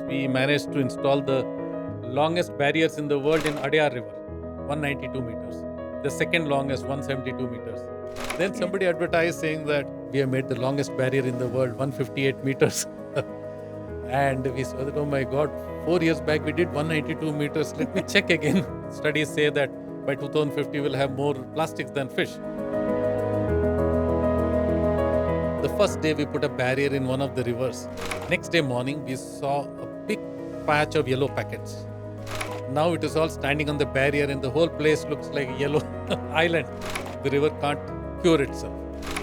we managed to install the longest barriers in the world in Adyar River, 192 meters. The second longest, 172 meters. Then somebody advertised saying that we have made the longest barrier in the world, 158 meters. And we saw that, oh my God, 4 years back we did 192 meters. Let me check again. Studies say that by 2050 we'll have more plastics than fish. The first day we put a barrier in one of the rivers. Next day morning we saw a big patch of yellow packets. Now it is all standing on the barrier and the whole place looks like a yellow island. The river can't cure itself.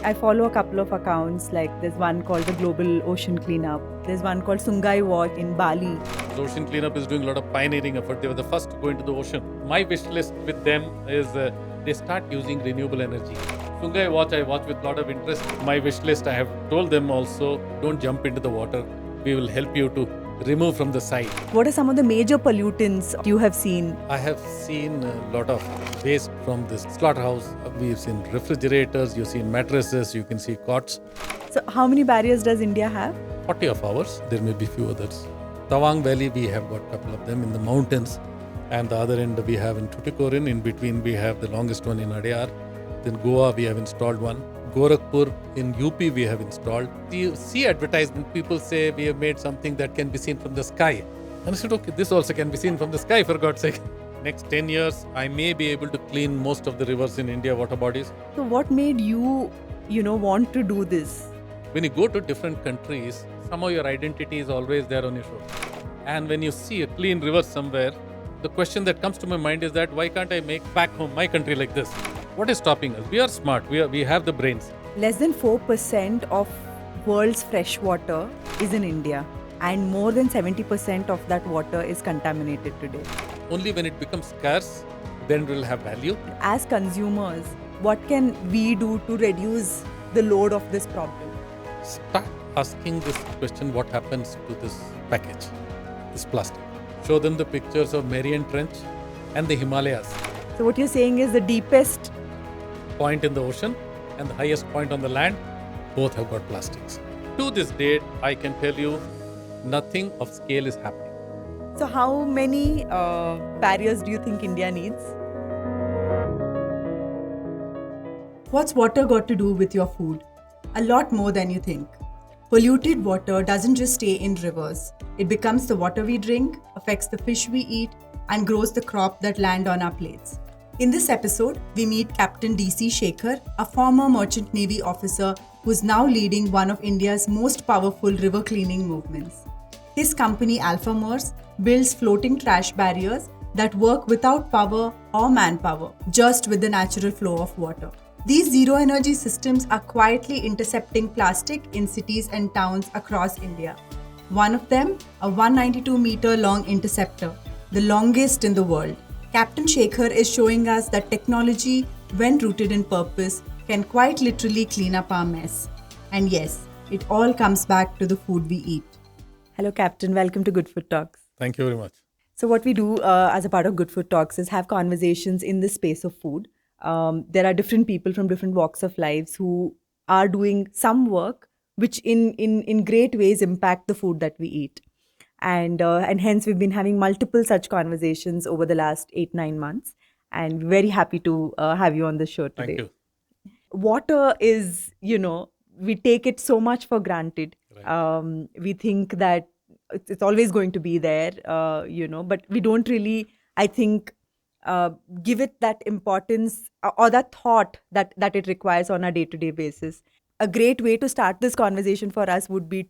I follow a couple of accounts, like there's one called the Global Ocean Cleanup. There's one called Sungai Watch in Bali. The Ocean Cleanup is doing a lot of pioneering effort. They were the first to go into the ocean. My wish list with them is they start using renewable energy. Sungai Watch, I watch with a lot of interest. My wish list, I have told them also, don't jump into the water. We will help you to remove from the side. What are some of the major pollutants you have seen? I have seen a lot of waste from this slaughterhouse. We've seen refrigerators, you've seen mattresses, you can see cots. So how many barriers does India have? 40 of ours, there may be few others. Tawang Valley, we have got a couple of them in the mountains. And the other end we have in Tuticorin. In between we have the longest one in Adyar. Then Goa, we have installed one. Gorakhpur in UP we have installed. You see advertisement, people say we have made something that can be seen from the sky. And I said, okay, this also can be seen from the sky, for God's sake. Next 10 years, I may be able to clean most of the rivers in India, water bodies. So what made you, want to do this? When you go to different countries, somehow your identity is always there on your shoulder. And when you see a clean river somewhere, the question that comes to my mind is that why can't I make back home my country like this? What is stopping us? We are smart. We have the brains. Less than 4% of world's fresh water is in India, and more than 70% of that water is contaminated today. Only when it becomes scarce, then it will have value. As consumers, what can we do to reduce the load of this problem? Start asking this question, what happens to this package, this plastic? Show them the pictures of Marian Trench and the Himalayas. So what you're saying is the deepest point in the ocean and the highest point on the land, both have got plastics. To this date, I can tell you, nothing of scale is happening. So how many barriers do you think India needs? What's water got to do with your food? A lot more than you think. Polluted water doesn't just stay in rivers. It becomes the water we drink, affects the fish we eat, and grows the crop that land on our plates. In this episode, we meet Captain D.C. Sekhar, a former Merchant Navy officer who's now leading one of India's most powerful river cleaning movements. His company AlphaMERS builds floating trash barriers that work without power or manpower, just with the natural flow of water. These zero-energy systems are quietly intercepting plastic in cities and towns across India. One of them, a 192-meter-long interceptor, the longest in the world. Captain Sekhar is showing us that technology, when rooted in purpose, can quite literally clean up our mess. And yes, it all comes back to the food we eat. Hello, Captain. Welcome to Good Food Talks. Thank you very much. So what we do as a part of Good Food Talks is have conversations in the space of food. There are different people from different walks of lives who are doing some work which in great ways impact the food that we eat. And hence we've been having multiple such conversations over the last 8-9 months. And very happy to have you on the show today. Thank you. Water is, we take it so much for granted. Right. We think that it's always going to be there, but we don't really, I think, give it that importance or that thought that it requires on a day-to-day basis. A great way to start this conversation for us would be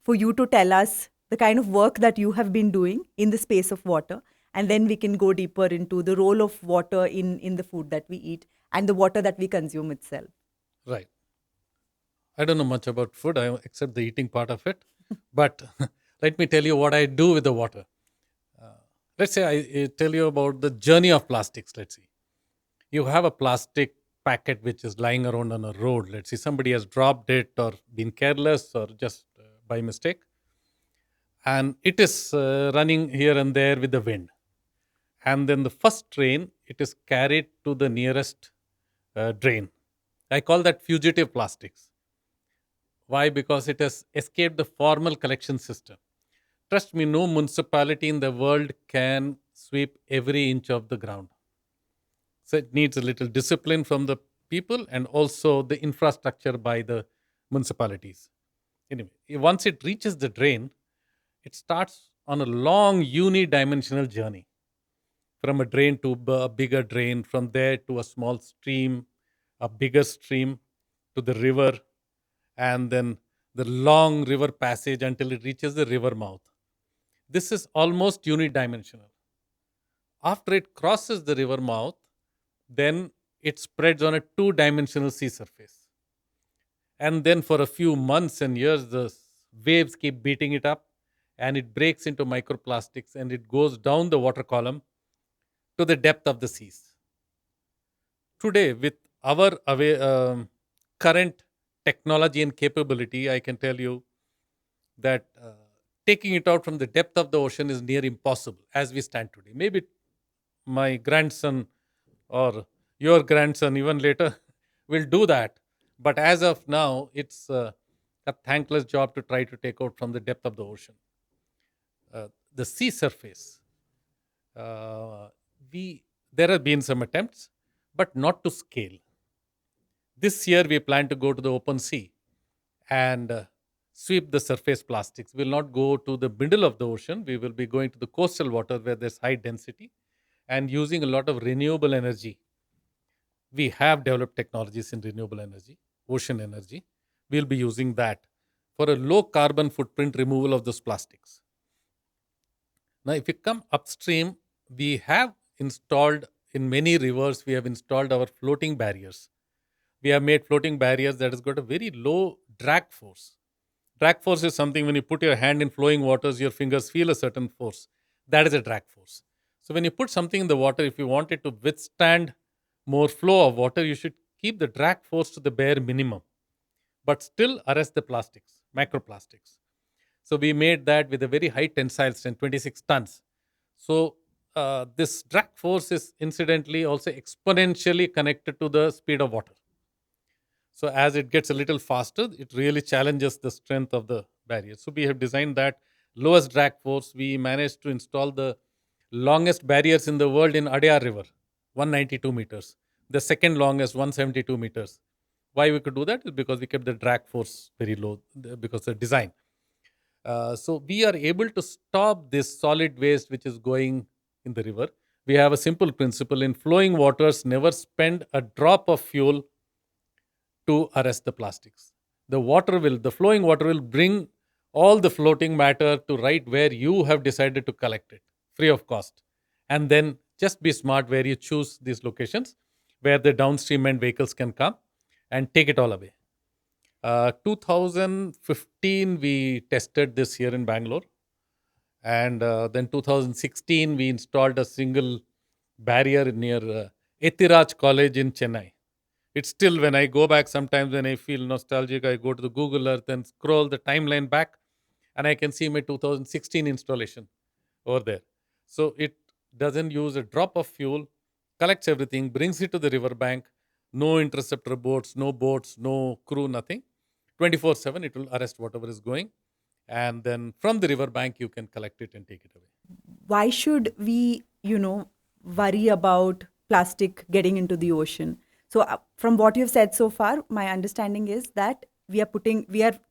for you to tell us the kind of work that you have been doing in the space of water, and then we can go deeper into the role of water in the food that we eat and the water that we consume itself. Right. I don't know much about food, except the eating part of it. But let me tell you what I do with the water. Let's say I tell you about the journey of plastics, let's see. You have a plastic packet which is lying around on a road. Let's see, somebody has dropped it or been careless or just by mistake. And it is running here and there with the wind. And then the first train, it is carried to the nearest drain. I call that fugitive plastics. Why? Because it has escaped the formal collection system. Trust me, no municipality in the world can sweep every inch of the ground. So it needs a little discipline from the people and also the infrastructure by the municipalities. Anyway, once it reaches the drain, it starts on a long unidimensional journey from a drain to a bigger drain, from there to a small stream, a bigger stream, to the river, and then the long river passage until it reaches the river mouth. This is almost unidimensional. After it crosses the river mouth, then it spreads on a two-dimensional sea surface. And then for a few months and years, the waves keep beating it up and it breaks into microplastics and it goes down the water column to the depth of the seas. Today, with our current technology and capability, I can tell you that taking it out from the depth of the ocean is near impossible as we stand today. Maybe my grandson or your grandson, even later, will do that. But as of now, it's a thankless job to try to take out from the depth of the ocean. The sea surface, uh, we there have been some attempts, but not to scale. This year, we plan to go to the open sea and sweep the surface plastics. We will not go to the middle of the ocean. We will be going to the coastal water where there's high density and using a lot of renewable energy. We have developed technologies in renewable energy, ocean energy. We'll be using that for a low carbon footprint removal of those plastics. Now, if you come upstream, we have installed in many rivers, we have installed our floating barriers. We have made floating barriers that has got a very low drag force. Drag force is something when you put your hand in flowing waters, your fingers feel a certain force. That is a drag force. So when you put something in the water, if you want it to withstand more flow of water, you should keep the drag force to the bare minimum, but still arrest the plastics, microplastics. So we made that with a very high tensile strength, 26 tons. So this drag force is incidentally also exponentially connected to the speed of water. So as it gets a little faster, it really challenges the strength of the barrier. So we have designed that lowest drag force. We managed to install the longest barriers in the world in Adyar River, 192 meters. The second longest, 172 meters. Why we could do that is because we kept the drag force very low because of the design. So we are able to stop this solid waste which is going in the river. We have a simple principle in flowing waters: never spend a drop of fuel to arrest the plastics. The flowing water will bring all the floating matter to right where you have decided to collect it, free of cost. And then just be smart where you choose these locations where the downstream end vehicles can come and take it all away. 2015, we tested this here in Bangalore. And then 2016, we installed a single barrier near Etiraj College in Chennai. It's still, when I go back, sometimes when I feel nostalgic, I go to the Google Earth and scroll the timeline back, and I can see my 2016 installation over there. So it doesn't use a drop of fuel, collects everything, brings it to the riverbank. No interceptor boats, no boats, no crew, nothing. 24/7, it will arrest whatever is going. And then from the riverbank, you can collect it and take it away. Why should we, worry about plastic getting into the ocean? So, from what you've said so far, my understanding is that we are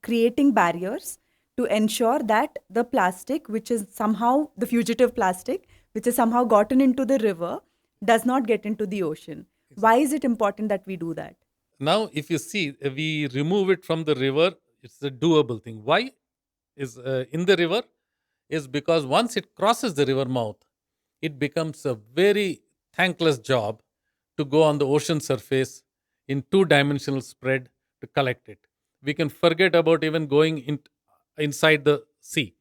creating barriers to ensure that the plastic, which is somehow the fugitive plastic, which is somehow gotten into the river, does not get into the ocean. Why is it important that we do that? Now, if you see, we remove it from the river, it's a doable thing. Why is in the river? Is because once it crosses the river mouth, it becomes a very thankless job to go on the ocean surface in two-dimensional spread to collect it. We can forget about even going inside the sea.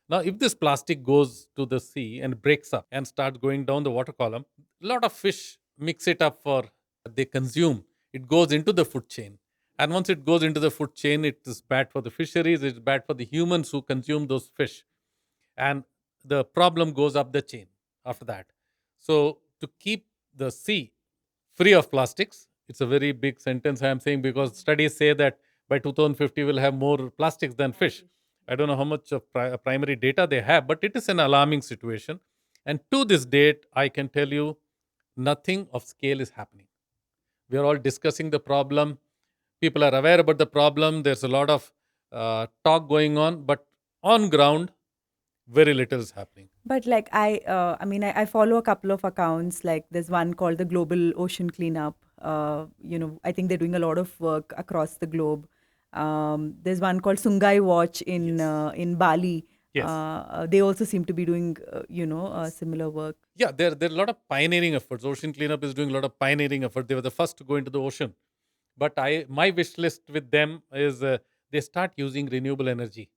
Now, if this plastic goes to the sea and breaks up and starts going down the water column, a lot of fish mix it up for they consume. It goes into the food chain. And once it goes into the food chain, it is bad for the fisheries, it's bad for the humans who consume those fish. And the problem goes up the chain after that. So, to keep the sea free of plastics, it's a very big sentence I am saying because studies say that by 2050 we'll have more plastics than fish. I don't know how much of primary data they have, but it is an alarming situation. And to this date, I can tell you nothing of scale is happening. We are all discussing the problem. People are aware about the problem. There's a lot of talk going on, but on ground, very little is happening. But like I mean, I follow a couple of accounts. Like there's one called the Global Ocean Cleanup. I think they're doing a lot of work across the globe. There's one called Sungai Watch in Bali. Yes. They also seem to be doing similar work. Yeah, there are a lot of pioneering efforts. Ocean Cleanup is doing a lot of pioneering effort. They were the first to go into the ocean. But my wish list with them is they start using renewable energy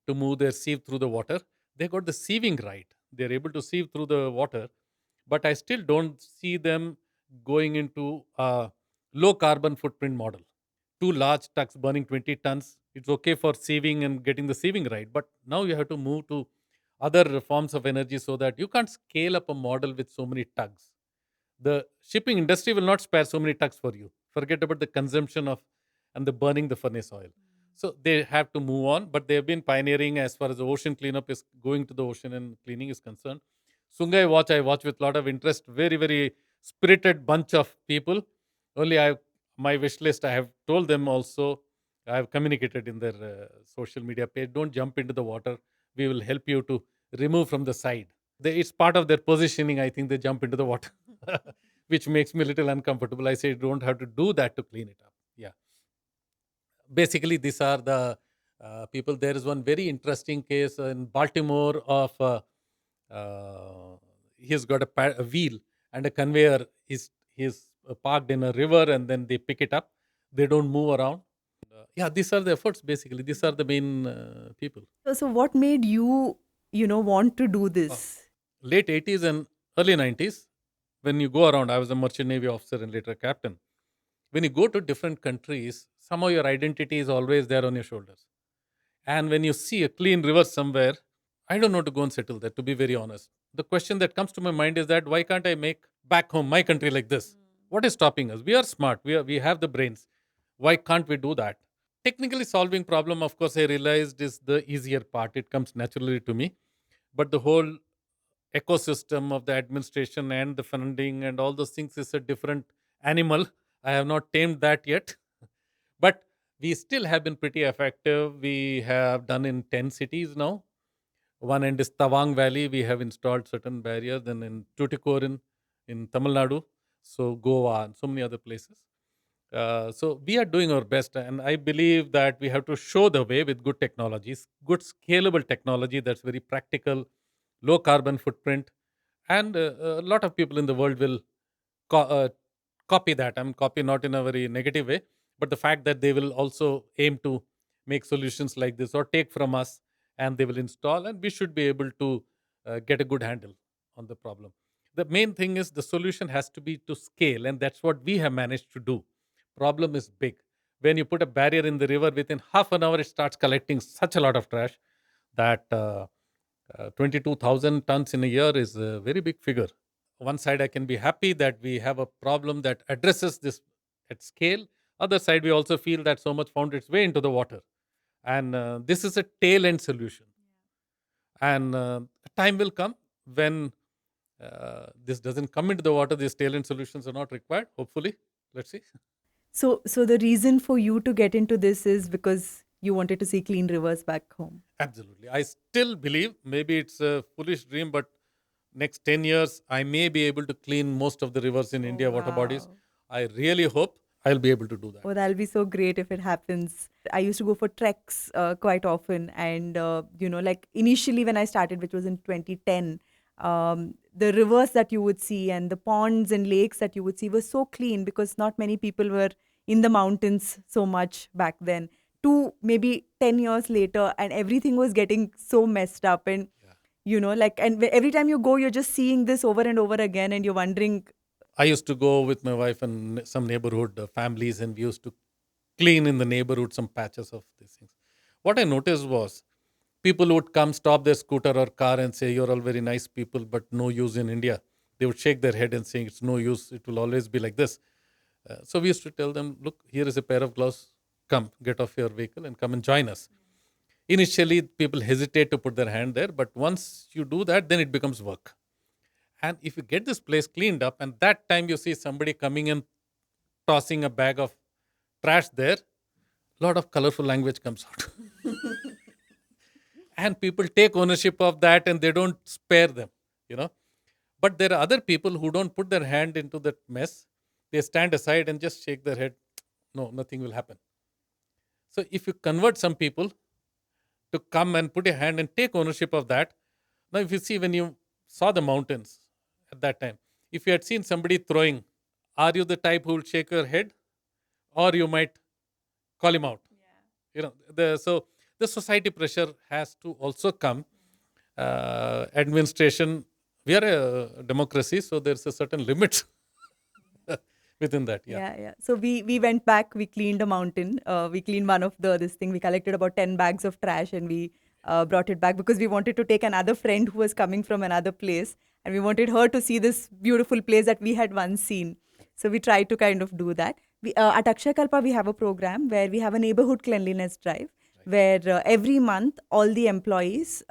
to move their sieve through the water. They got the sieving right. They're able to sieve through the water. But I still don't see them going into a low carbon footprint model. Two large trucks burning 20 tons. It's okay for sieving and getting the sieving right. But now you have to move to other forms of energy so that you can't scale up a model with so many tugs. The shipping industry will not spare so many tugs for you. Forget about the consumption of and the burning the furnace oil. So they have to move on, but they have been pioneering as far as the ocean cleanup is going to the ocean and cleaning is concerned. Sungai Watch, I watch with a lot of interest. Very, very spirited bunch of people. Only my wish list, I have told them also, I have communicated in their social media page, don't jump into the water. We will help you to remove from the side. It's part of their positioning. I think they jump into the water, which makes me a little uncomfortable. I say, don't have to do that to clean it up. Yeah. Basically, these are the people. There is one very interesting case in Baltimore of he's got a wheel and a conveyor. He's parked in a river and then they pick it up. They don't move around. Yeah, these are the efforts. Basically, these are the main people. So what made you, want to do Uh, this? Late 80s and early 90s, when you go around, I was a merchant navy officer and later a captain. When you go to different countries, somehow your identity is always there on your shoulders. And when you see a clean river somewhere, I don't know to go and settle there, to be very honest. The question that comes to my mind is that why can't I make back home my country like this? What is stopping us? We are smart. We have the brains. Why can't we do that? Technically solving problem, of course, I realized is the easier part. It comes naturally to me. But the whole ecosystem of the administration and the funding and all those things is a different animal. I have not tamed that yet. But we still have been pretty effective. We have done in 10 cities now. One end is Tawang Valley. We have installed certain barriers. Then in Tuticorin in Tamil Nadu. So Goa and so many other places. So we are doing our best. And I believe that we have to show the way with good technologies, good scalable technology that's very practical, low carbon footprint. And a lot of people in the world will co- uh, copy that. I mean, copy not in a very negative way, but the fact that they will also aim to make solutions like this or take from us and they will install, and we should be able to get a good handle on the problem. The main thing is the solution has to be to scale, and that's what we have managed to do. Problem is big. When you put a barrier in the river, within half an hour, it starts collecting such a lot of trash that 22,000 tons in a year is a very big figure. One side I can be happy that we have a problem that addresses this at scale. Other side we also feel that so much found its way into the water, and this is a tail end solution. And a time will come when this doesn't come into the water. These tail end solutions are not required, hopefully. Let's see. So the reason for you to get into this is because you wanted to see clean rivers back home. Absolutely, I still believe, maybe it's a foolish dream, but next 10 years I may be able to clean most of the rivers in Oh, India, water bodies. wow. I really hope I'll be able to do that. Oh, that'll be so great if it happens. I used to go for treks quite often. And, like initially when I started, which was in 2010, the rivers that you would see and the ponds and lakes that you would see were so clean because not many people were in the mountains so much back then. Maybe 10 years later, and everything was getting so messed up. And, and every time you go, you're just seeing this over and over again, and you're wondering. I used to go with my wife and some neighborhood families, and we used to clean in the neighborhood some patches of these things. What I noticed was people would come, stop their scooter or car, and say, "You're all very nice people, but no use in India." They would shake their head and say, "It's no use. It will always be like this." So we used to tell them, "Look, here is a pair of gloves. Come, get off your vehicle and come and join us." Initially, people hesitate to put their hand there, but once you do that, then it becomes work. And if you get this place cleaned up, and that time you see somebody coming and tossing a bag of trash there, lot of colorful language comes out. And people take ownership of that and they don't spare them, you know. But there are other people who don't put their hand into that mess. They stand aside and just shake their head. No, nothing will happen. So if you convert some people to come and put a hand and take ownership of that. Now, if you see when you saw the mountains at that time, if you had seen somebody throwing, are you the type who will shake your head, or you might call him out? You know, so the society pressure has to also come. Administration, we are a democracy, so there's a certain limits within that. Yeah. So we went back, we cleaned a mountain. We cleaned one of this thing. We collected about 10 bags of trash and we brought it back because we wanted to take another friend who was coming from another place and we wanted her to see this beautiful place that we had once seen. So we tried to kind of do that. At Akshayakalpa, we have a program where we have a neighbourhood cleanliness drive where every month all the employees,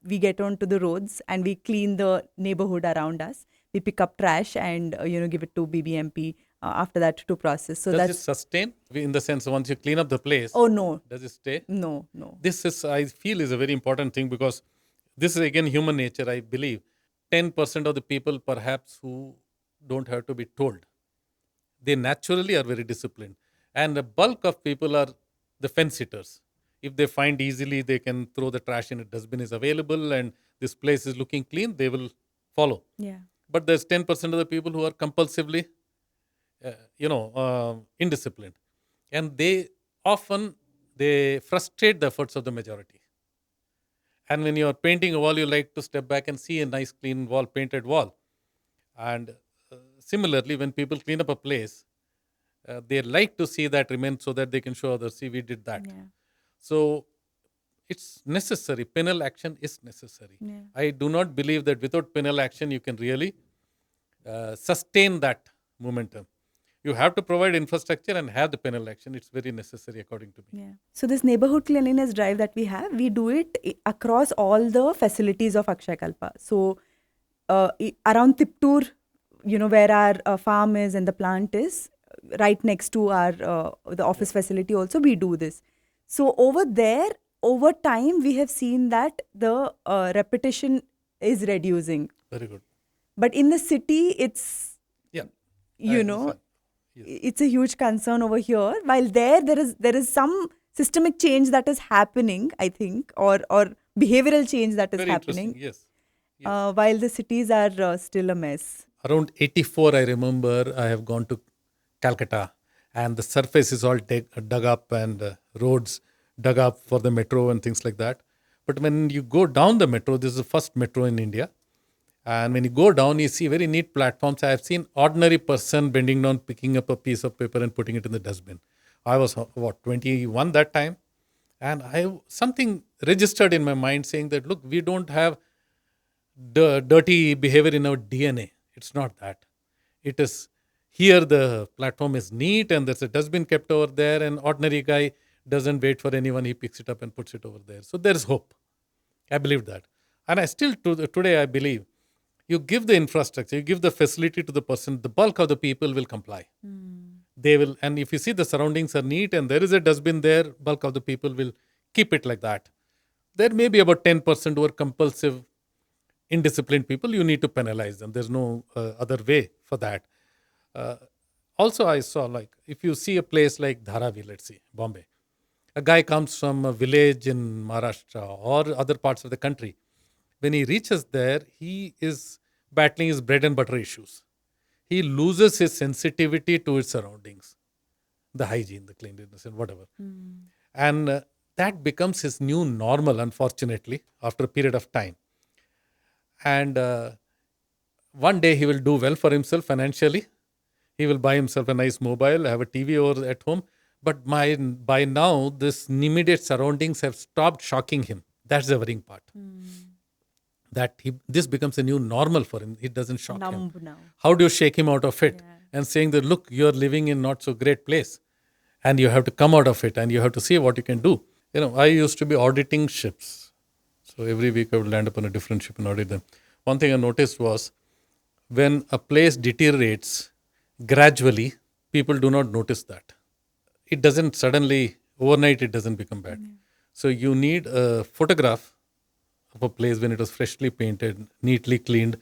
we get onto the roads and we clean the neighbourhood around us. We pick up trash and give it to BBMP after that to process. So does it sustain in the sense once you clean up the place? Oh no. Does it stay? No. This is, I feel, is a very important thing because this is again human nature. I believe 10% of the people perhaps who don't have to be told. They naturally are very disciplined, and the bulk of people are the fence sitters. If they find easily they can throw the trash in a dustbin is available and this place is looking clean, they will follow. Yeah. But there's 10% of the people who are compulsively, indisciplined, and they frustrate the efforts of the majority. And when you are painting a wall, you like to step back and see a nice clean wall, painted wall. And similarly, when people clean up a place, they like to see that remain so that they can show others, see, we did that. Yeah. So it's necessary. Penal action is necessary. Yeah. I do not believe that without penal action, you can really sustain that momentum. You have to provide infrastructure and have the penal action. It's very necessary, according to me. Yeah. So this neighborhood cleanliness drive that we have, we do it across all the facilities of Akshayakalpa. So around Tiptur, where our farm is and the plant is, right next to our the office facility also, we do this. So over there, over time, we have seen that the repetition is reducing. Very good. But in the city, it's, Yes. it's a huge concern over here. While there is some systemic change that is happening, I think, or behavioral change that is Very happening. interesting. Yes. While the cities are still a mess. Around 84, I remember I have gone to Calcutta and the surface is all dug up and roads dug up for the metro and things like that. But when you go down the metro, this is the first metro in India. And when you go down, you see very neat platforms. I have seen ordinary person bending down, picking up a piece of paper and putting it in the dustbin. I was, 21 that time. And something registered in my mind saying that, look, we don't have dirty behavior in our DNA. It's not that. It is here the platform is neat and there's a dustbin kept over there and ordinary guy doesn't wait for anyone. He picks it up and puts it over there. So there's hope. I believe that. And I still, today I believe, you give the infrastructure, you give the facility to the person, the bulk of the people will comply. They will, and if you see the surroundings are neat and there is a dustbin there, bulk of the people will keep it like that. There may be about 10% who are compulsive, indisciplined people. You need to penalize them. There's no other way for that. Also, I saw, like, if you see a place like Dharavi, let's see, Bombay, a guy comes from a village in Maharashtra or other parts of the country. When he reaches there, he is battling his bread and butter issues. He loses his sensitivity to his surroundings, the hygiene, the cleanliness and whatever. And that becomes his new normal, unfortunately, after a period of time. And one day he will do well for himself financially. He will buy himself a nice mobile, have a TV over at home. But by now, this immediate surroundings have stopped shocking him. That's the worrying part. That this becomes a new normal for him. It doesn't shock him. Now. How do you shake him out of it? And saying that, look, you're living in not so great place and you have to come out of it and you have to see what you can do. I used to be auditing ships. So every week I would land up on a different ship and audit them. One thing I noticed was when a place deteriorates gradually, people do not notice that. It doesn't suddenly, overnight, it doesn't become bad. So you need a photograph of a place when it was freshly painted, neatly cleaned,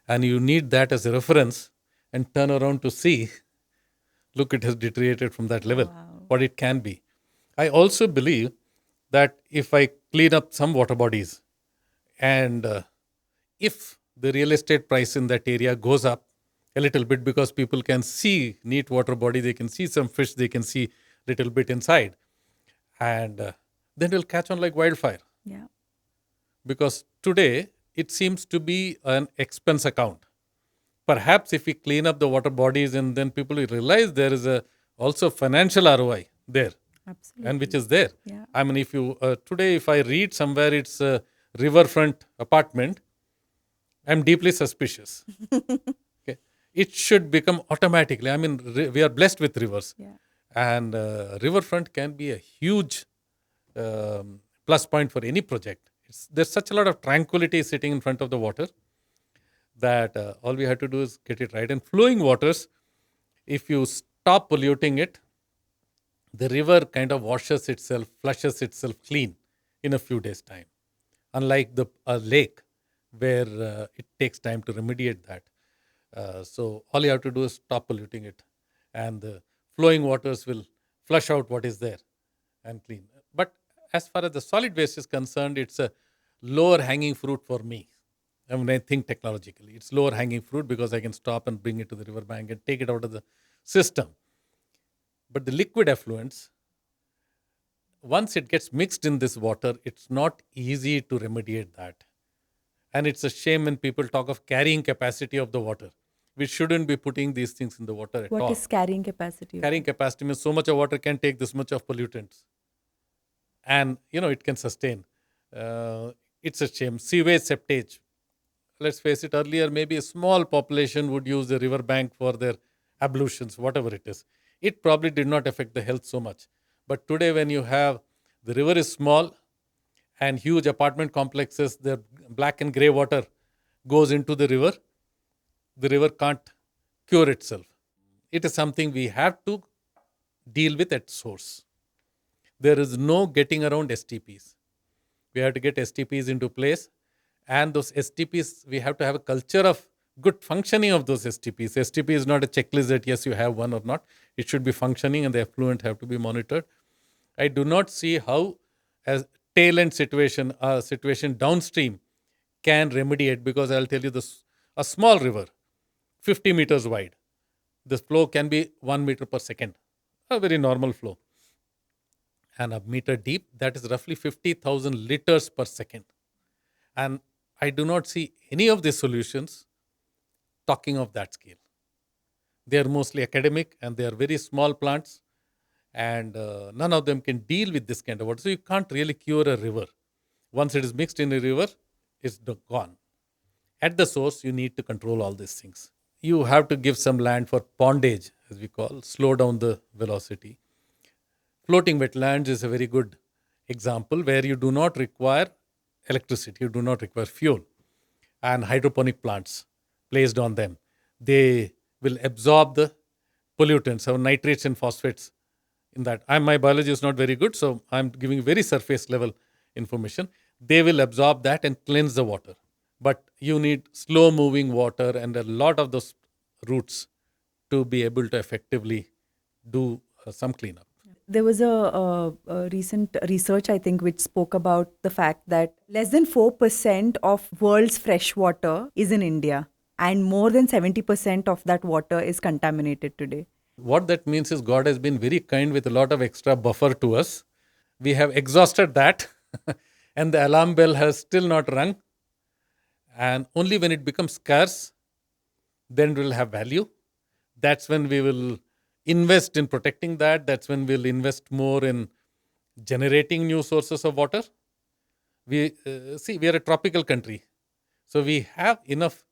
and you need that as a reference and turn around to see, look, it has deteriorated from that level, what it can be. I also believe that if I clean up some water bodies and if the real estate price in that area goes up a little bit because people can see neat water body, they can see some fish, they can see little bit inside, and then it will catch on like wildfire. Yeah. Because today it seems to be an expense account. Perhaps if we clean up the water bodies and then people will realize there is a also financial ROI there, Absolutely. and which is there. Yeah. I mean, if you today, if I read somewhere it's a riverfront apartment, I'm deeply suspicious. Okay, it should become automatically. I mean, we are blessed with rivers, Yeah. and riverfront can be a huge plus point for any project. There's such a lot of tranquility sitting in front of the water that all we have to do is get it right. And flowing waters, if you stop polluting it, the river kind of washes itself, flushes itself clean in a few days' time. Unlike a lake, where it takes time to remediate that. So all you have to do is stop polluting it, and the flowing waters will flush out what is there and clean. But as far as the solid waste is concerned, it's a lower hanging fruit for me. I mean, I think technologically, it's lower hanging fruit because I can stop and bring it to the riverbank and take it out of the system. But the liquid effluents, once it gets mixed in this water, it's not easy to remediate that. And it's a shame when people talk of carrying capacity of the water. We shouldn't be putting these things in the water at all. What is carrying capacity? Carrying capacity means so much of water can take this much of pollutants. And, it can sustain. It's a shame. Sewage septage. Let's face it, earlier maybe a small population would use the riverbank for their ablutions, whatever it is. It probably did not affect the health so much. But today when you have, the river is small and huge apartment complexes, the black and grey water goes into the river can't cure itself. It is something we have to deal with at source. There is no getting around STPs. We have to get STPs into place, and those STPs, we have to have a culture of good functioning of those STPs. STP is not a checklist that yes, you have one or not. It should be functioning and the effluent have to be monitored. I do not see how a tail end situation downstream can remediate, because I'll tell you this, a small river, 50 meters wide, the flow can be 1 meter per second, a very normal flow. And a meter deep, that is roughly 50,000 liters per second. And I do not see any of these solutions talking of that scale. They are mostly academic and they are very small plants, and none of them can deal with this kind of water. So you can't really cure a river. Once it is mixed in a river, it's gone. At the source, you need to control all these things. You have to give some land for pondage, as we call, slow down the velocity. Floating wetlands is a very good example where you do not require electricity, you do not require fuel. And hydroponic plants placed on them, they will absorb the pollutants, or nitrates and phosphates in that. My biology is not very good, so I'm giving very surface level information. They will absorb that and cleanse the water. But you need slow moving water and a lot of those roots to be able to effectively do some cleanup. There was a recent research, I think, which spoke about the fact that less than 4% of world's fresh water is in India, and more than 70% of that water is contaminated today. What that means is God has been very kind with a lot of extra buffer to us. We have exhausted that and the alarm bell has still not rung. And only when it becomes scarce, then it will have value. That's when we will invest in protecting that. That's when we'll invest more in generating new sources of water. We are a tropical country. So we have enough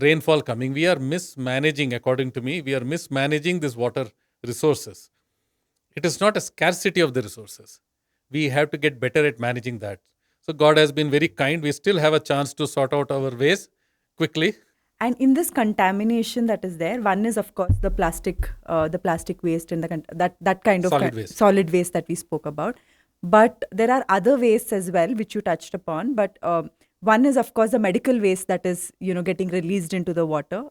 rainfall coming. We are mismanaging, according to me, we are mismanaging these water resources. It is not a scarcity of the resources. We have to get better at managing that. So God has been very kind. We still have a chance to sort out our ways quickly. And in this contamination that is there, one is of course the plastic waste and that kind of Solid waste. solid waste that we spoke about. But there are other wastes as well, which you touched upon. But one is of course the medical waste that is getting released into the water.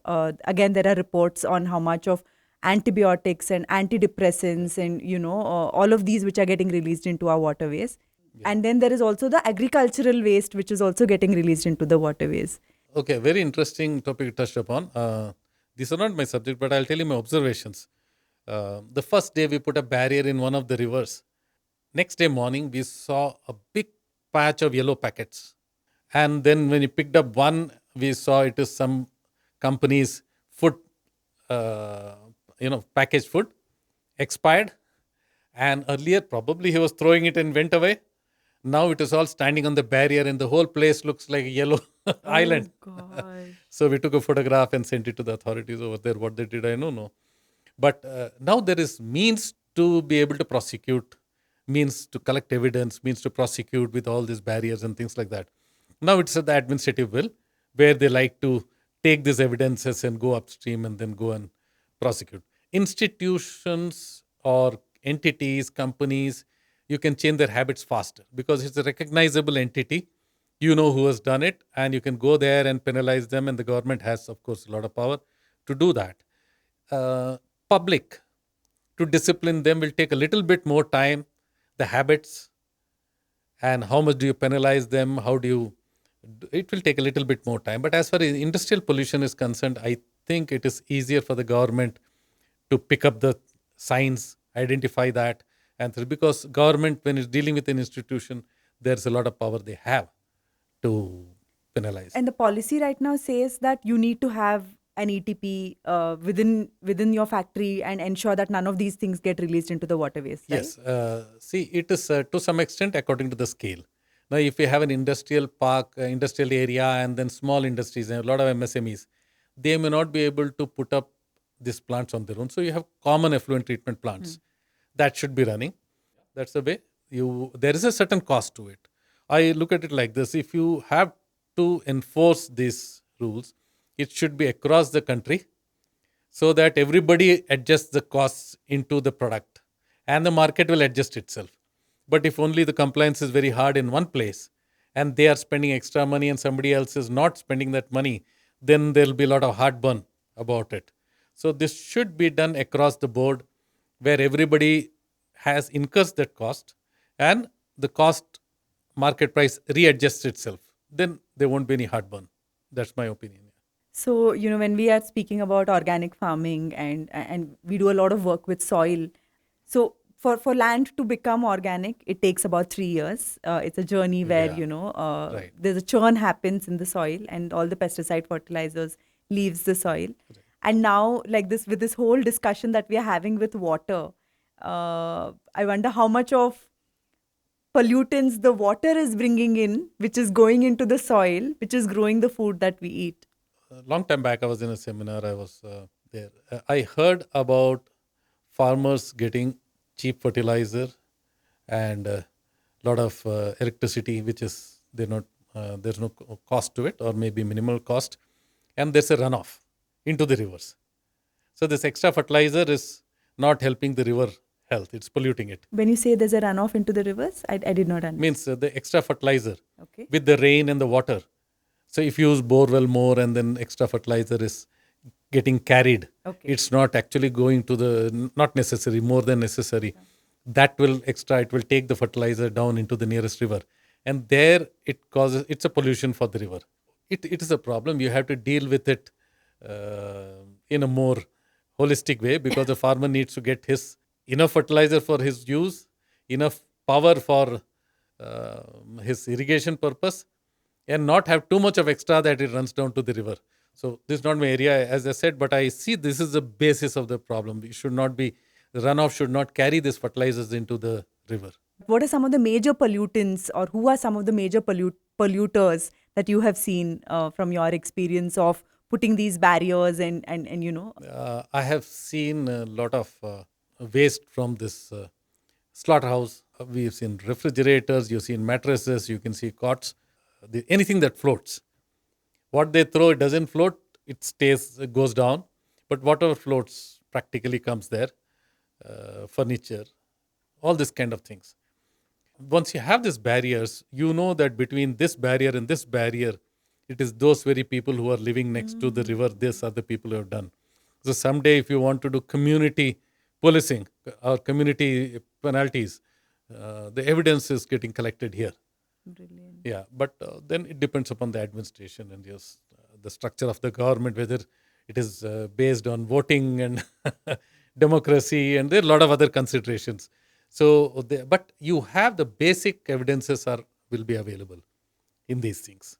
Again, there are reports on how much of antibiotics and antidepressants and all of these which are getting released into our waterways. And then there is also the agricultural waste which is also getting released into the waterways. Okay, very interesting topic you touched upon. These are not my subject, but I'll tell you my observations. The first day we put a barrier in one of the rivers. Next day morning, we saw a big patch of yellow packets. And then when we picked up one, we saw it is some company's food, packaged food, expired. And earlier, probably he was throwing it and went away. Now it is all standing on the barrier and the whole place looks like a yellow island. Gosh. So we took a photograph and sent it to the authorities over there. What they did, I don't know. But now there is means to be able to prosecute, means to collect evidence, means to prosecute with all these barriers and things like that. Now it's at the administrative will where they like to take these evidences and go upstream and then go and prosecute. Institutions or entities, companies, you can change their habits faster because it's a recognizable entity. You know who has done it, and you can go there and penalize them. And the government has, of course, a lot of power to do that. Public, to discipline them will take a little bit more time. The habits and how much do you penalize them? How do you? It will take a little bit more time. But as far as industrial pollution is concerned, I think it is easier for the government to pick up the signs, identify that, and because government, when it's dealing with an institution, there's a lot of power they have to penalize. And the policy right now says that you need to have an ETP within your factory and ensure that none of these things get released into the waterways. Right? Yes. See, it is to some extent according to the scale. Now, if you have an industrial park, industrial area, and then small industries, and a lot of MSMEs, they may not be able to put up these plants on their own. So you have common effluent treatment plants that should be running. That's the way there is a certain cost to it. I look at it like this: if you have to enforce these rules, it should be across the country, so that everybody adjusts the costs into the product, and the market will adjust itself. But if only the compliance is very hard in one place, and they are spending extra money, and somebody else is not spending that money, then there will be a lot of heartburn about it. So this should be done across the board, where everybody incurs that cost, and the cost market price readjusts itself. Then there won't be any heartburn. That's my opinion. So, when we are speaking about organic farming and we do a lot of work with soil. So for land to become organic, it takes about 3 years. It's a journey where, Right. there's a churn happens in the soil and all the pesticide fertilizers leaves the soil. Right. And now, like this, with this whole discussion that we are having with water, I wonder how much of pollutants the water is bringing in, which is going into the soil, which is growing the food that we eat. A long time back, I was in a seminar. I was there. I heard about farmers getting cheap fertilizer and a lot of electricity, which is there's no cost to it, or maybe minimal cost, and there's a runoff into the rivers. So this extra fertilizer is not helping the river health; it's polluting it. When you say there's a runoff into the rivers, I did not understand. Means the extra fertilizer Okay. with the rain and the water. So if you use borewell more and then extra fertilizer is getting carried, Okay. it's not actually going to not necessary, more than necessary. That will it will take the fertilizer down into the nearest river. And there it's a pollution for the river. It is a problem. You have to deal with it in a more holistic way, because the farmer needs to get enough fertilizer for his use, enough power for his irrigation purpose, and not have too much of extra that it runs down to the river. So this is not my area, as I said, but I see this is the basis of the problem. The runoff should not carry these fertilizers into the river. What are some of the major pollutants, or who are some of the major polluters that you have seen from your experience of putting these barriers and I have seen a lot of waste from this slaughterhouse. We've seen refrigerators, you've seen mattresses, you can see cots, anything that floats. What they throw, it doesn't float, it stays, it goes down. But whatever floats practically comes there, furniture, all this kind of things. Once you have these barriers, you know that between this barrier and this barrier, it is those very people who are living next to the river, these are the people who have done. So someday, if you want to do community policing or community penalties, the evidence is getting collected here. Brilliant. Yeah, but then it depends upon the administration and yes, the structure of the government, whether it is based on voting and democracy, and there are a lot of other considerations. So, but you have the basic evidences will be available in these things.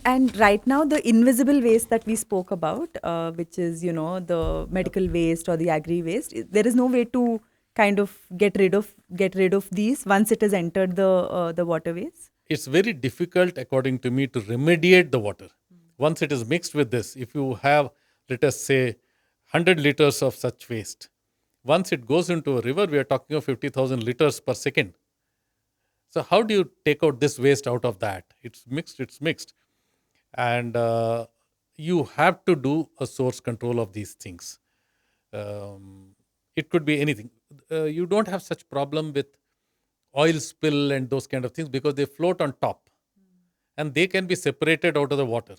And right now, the invisible waste that we spoke about, which is, you know, the medical waste or the agri waste, there is no way to kind of get rid of these once it has entered the waterways. It's very difficult, according to me, to remediate the water. Once it is mixed with this, if you have, let us say, 100 liters of such waste, once it goes into a river, we are talking of 50,000 liters per second. So how do you take out this waste out of that? It's mixed. And you have to do a source control of these things. It could be anything. You don't have such problem with oil spill and those kind of things because they float on top and they can be separated out of the water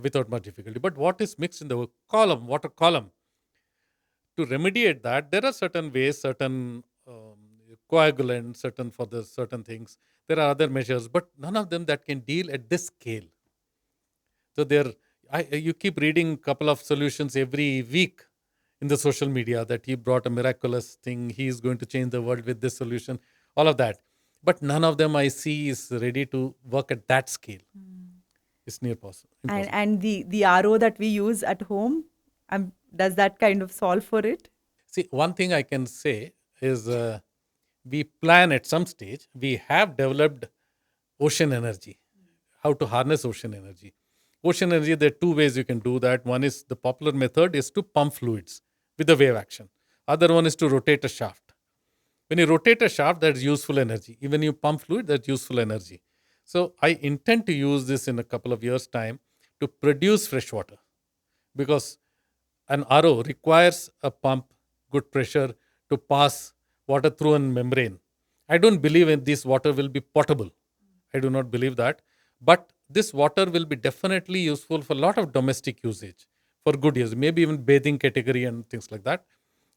without much difficulty. But what is mixed in the water column, to remediate that, there are certain ways, certain coagulants, certain things. There are other measures, but none of them that can deal at this scale. So you keep reading a couple of solutions every week in the social media that he brought a miraculous thing. He is going to change the world with this solution, all of that. But none of them I see is ready to work at that scale. It's near possible. And the RO that we use at home, does that kind of solve for it? See, one thing I can say is we plan at some stage, we have developed ocean energy, how to harness ocean energy. Ocean energy, there are two ways you can do that. One is, the popular method is to pump fluids with the wave action. Other one is to rotate a shaft. When you rotate a shaft, that's useful energy. Even you pump fluid, that's useful energy. So I intend to use this in a couple of years' time to produce fresh water, because an RO requires a pump, good pressure to pass water through a membrane. I don't believe in this water will be potable. I do not believe that. But this water will be definitely useful for a lot of domestic usage, for good use, maybe even bathing category and things like that.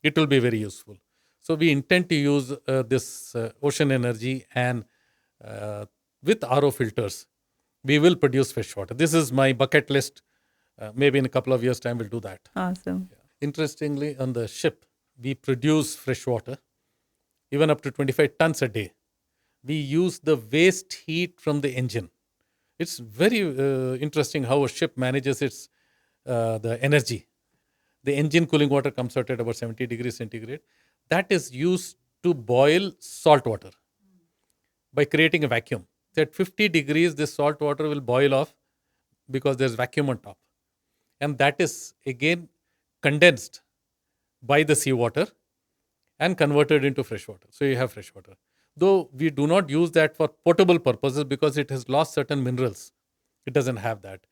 It will be very useful. So we intend to use this ocean energy, and with RO filters, we will produce fresh water. This is my bucket list. Maybe in a couple of years' time, we'll do that. Awesome. Yeah. Interestingly, on the ship, we produce fresh water, even up to 25 tons a day. We use the waste heat from the engine. It's very interesting how a ship manages its the energy. The engine cooling water comes out at about 70 degrees centigrade. That is used to boil salt water by creating a vacuum. So at 50 degrees, this salt water will boil off because there's vacuum on top. And that is again condensed by the seawater and converted into fresh water. So you have fresh water. Though we do not use that for potable purposes because it has lost certain minerals. It doesn't have that.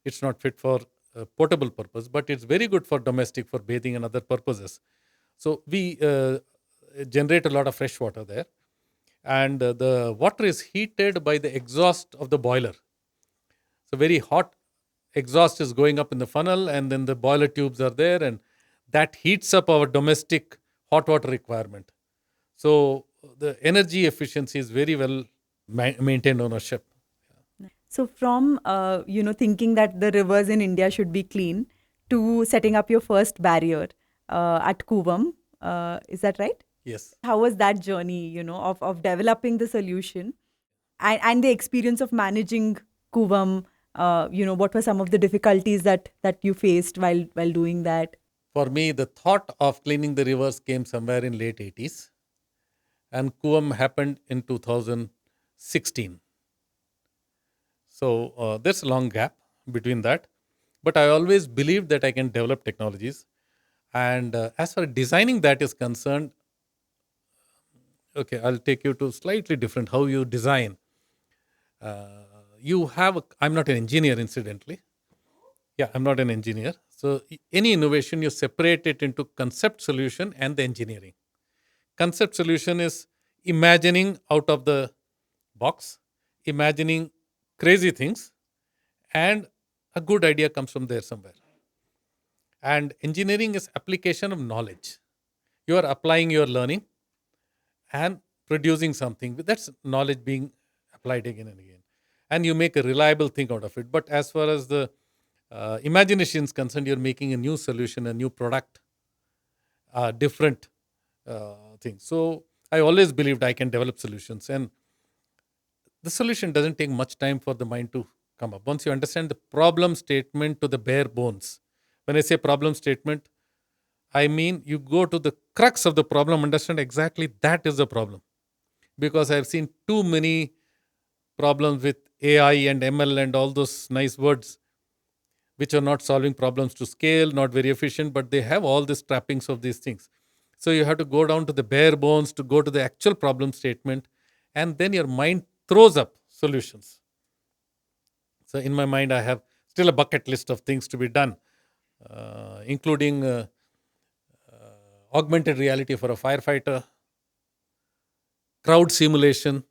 It's not fit for potable purpose, but it's very good for domestic, for bathing and other purposes. So we generate a lot of fresh water there. And the water is heated by the exhaust of the boiler. So very hot exhaust is going up in the funnel, and then the boiler tubes are there, and that heats up our domestic hot water requirement. So the energy efficiency is very well maintained on a ship. So from thinking that the rivers in India should be clean to setting up your first barrier at Cooum, is that right? Yes. How was that journey, of developing the solution and the experience of managing Cooum? What were some of the difficulties that you faced while doing that? For me, the thought of cleaning the rivers came somewhere in late 80s, and Cooum happened in 2016. So there's a long gap between that. But I always believed that I can develop technologies. And as far as designing that is concerned, Okay, I'll take you to slightly different how you design. I'm not an engineer, incidentally. Yeah, I'm not an engineer. So any innovation, you separate it into concept solution and the engineering. Concept solution is imagining out of the box, imagining crazy things, and a good idea comes from there somewhere. And engineering is application of knowledge. You are applying your learning and producing something. That's knowledge being applied again and again. And you make a reliable thing out of it. But as far as the imagination is concerned, you're making a new solution, a new product, different things. So I always believed I can develop solutions. And the solution doesn't take much time for the mind to come up. Once you understand the problem statement to the bare bones, when I say problem statement, I mean you go to the crux of the problem, understand exactly that is the problem. Because I've seen too many problems with AI and ML and all those nice words, which are not solving problems to scale, not very efficient, but they have all these trappings of these things. So you have to go down to the bare bones to go to the actual problem statement, and then your mind throws up solutions. So in my mind, I have still a bucket list of things to be done, including augmented reality for a firefighter, crowd simulation,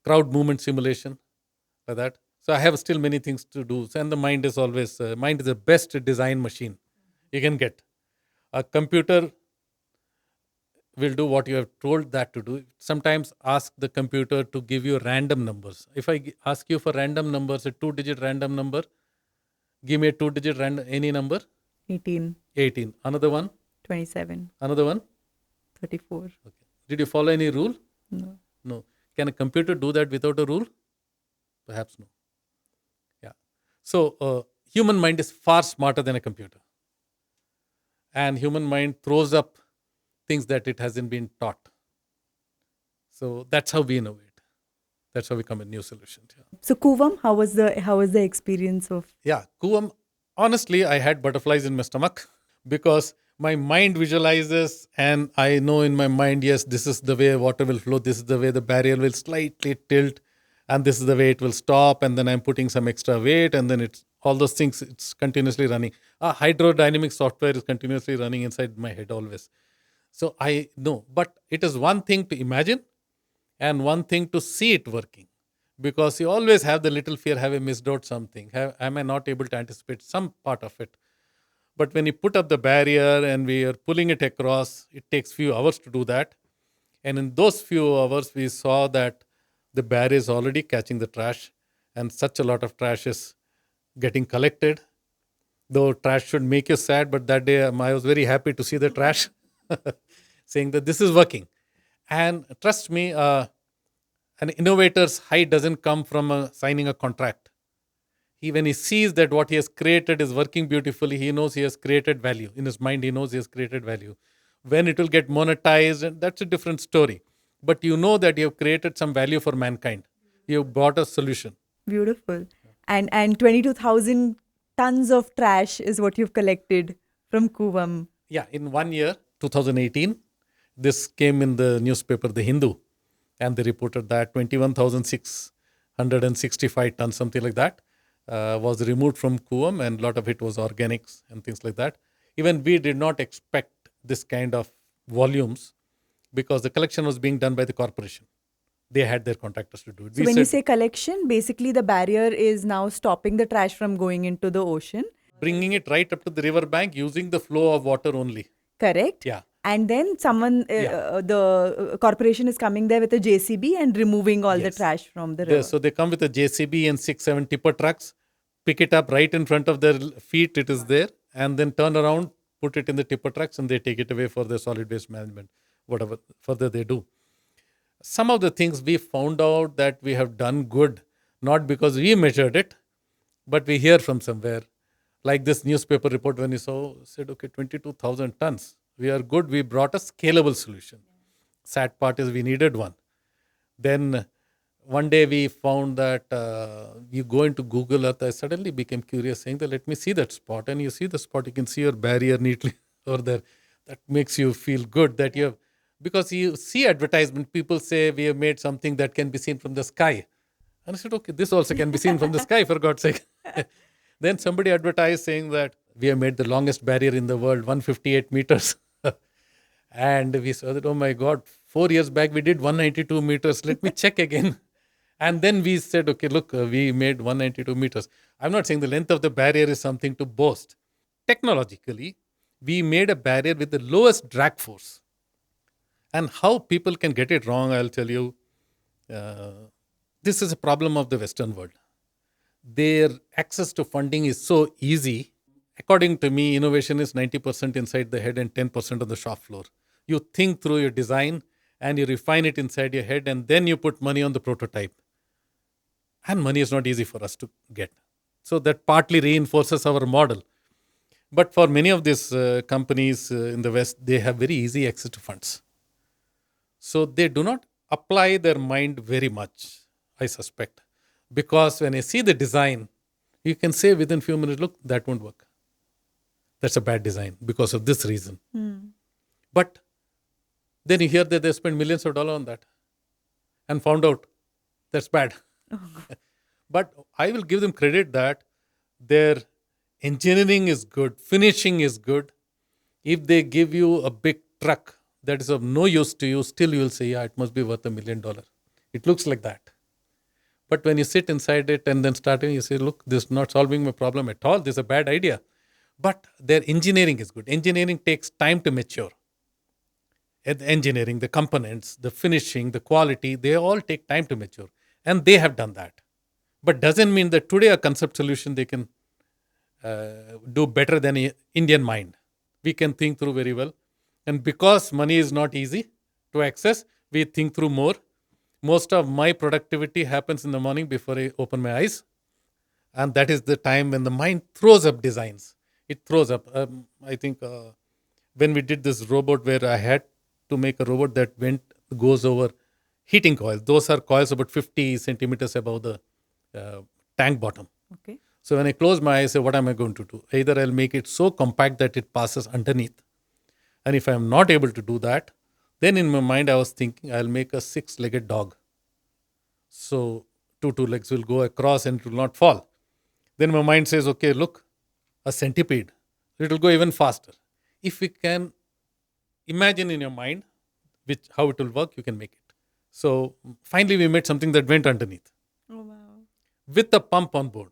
crowd movement simulation, like that. So I have still many things to do. And the mind is always mind is the best design machine you can get. A computer will do what you have told that to do. Sometimes ask the computer to give you random numbers. If I ask you for random numbers, a 2-digit random number, give me a 2-digit random any number. 18, 18. Another one. 27, Another one. 34. Okay. Did you follow any rule? No. No. Can a computer do that without a rule? Perhaps no. Yeah. So human mind is far smarter than a computer. And human mind throws up things that it hasn't been taught. So that's how we innovate. That's how we come with new solutions. Yeah. So Cooum, how was the experience of? Yeah, Cooum. Honestly, I had butterflies in my stomach because my mind visualizes, and I know in my mind, yes, this is the way water will flow, this is the way the barrier will slightly tilt, and this is the way it will stop, and then I'm putting some extra weight, and then it's all those things, it's continuously running. Hydrodynamic software is continuously running inside my head always. So I know, but it is one thing to imagine and one thing to see it working. Because you always have the little fear, have I missed out something? Am I not able to anticipate some part of it? But when you put up the barrier and we are pulling it across, it takes few hours to do that. And in those few hours, we saw that the barrier is already catching the trash, and such a lot of trash is getting collected. Though trash should make you sad, but that day I was very happy to see the trash saying that this is working. And trust me, an innovator's height doesn't come from signing a contract. When he sees that what he has created is working beautifully, he knows he has created value. In his mind, he knows he has created value. When it will get monetized, and that's a different story. But you know that you have created some value for mankind. You have brought a solution. Beautiful. And 22,000 tons of trash is what you've collected from Cooum. Yeah, in 1 year, 2018, this came in the newspaper, The Hindu, and they reported that 21,665 tons, something like that, was removed from Cooum, and a lot of it was organics and things like that. Even we did not expect this kind of volumes because the collection was being done by the corporation. They had their contractors to do it. So when you say collection, basically the barrier is now stopping the trash from going into the ocean. Bringing it right up to the river bank using the flow of water only. Correct? Yeah. And then the corporation is coming there with a JCB and removing all the trash from the river. So they come with a JCB and 6-7 tipper trucks, pick it up right in front of their feet, it is there, and then turn around, put it in the tipper trucks, and they take it away for their solid waste management, whatever further they do. Some of the things we found out that we have done good, not because we measured it, but we hear from somewhere. Like this newspaper report when you said, okay, 22,000 tons. We are good. We brought a scalable solution. Sad part is we needed one. Then one day we found that you go into Google Earth. I suddenly became curious, saying that let me see that spot. And you see the spot, you can see your barrier neatly over there. That makes you feel good that you have Because you see advertisement, people say we have made something that can be seen from the sky. And I said, okay, this also can be seen from the sky, for God's sake. Then somebody advertised saying that we have made the longest barrier in the world, 158 meters. And we saw that, oh my God, 4 years back we did 192 meters. Let me check again. And then we said, okay, look, we made 192 meters. I'm not saying the length of the barrier is something to boast. Technologically, we made a barrier with the lowest drag force. And how people can get it wrong, I'll tell you, this is a problem of the Western world. Their access to funding is so easy. According to me, innovation is 90% inside the head and 10% on the shop floor. You think through your design and you refine it inside your head, and then you put money on the prototype. And money is not easy for us to get. So that partly reinforces our model. But for many of these companies in the West, they have very easy access to funds. So they do not apply their mind very much, I suspect. Because when I see the design, you can say within few minutes, look, that won't work. That's a bad design because of this reason. But then you hear that they spend millions of dollars on that and found out that's bad. But I will give them credit that their engineering is good, finishing is good. If they give you a big truck that is of no use to you, still you will say, yeah, it must be worth $1 million. It looks like that. But when you sit inside it and then starting, you say, look, this is not solving my problem at all. This is a bad idea. But their engineering is good. Engineering takes time to mature. The engineering, the components, the finishing, the quality, they all take time to mature. And they have done that. But doesn't mean that today a concept solution they can do better than an Indian mind. We can think through very well. And because money is not easy to access, we think through more. Most of my productivity happens in the morning before I open my eyes. And that is the time when the mind throws up designs. It throws up. I think when we did this robot where I had to make a robot that goes over heating coils. Those are coils about 50 centimeters above the tank bottom. Okay. So when I close my eyes, I say, what am I going to do? Either I'll make it so compact that it passes underneath. And if I'm not able to do that, then in my mind I was thinking I'll make a 6-legged dog. So two legs will go across and it will not fall. Then my mind says, okay, look, a centipede. It will go even faster. If we can imagine in your mind how it will work, you can make it. So finally we made something that went underneath. Oh, wow. With a pump on board.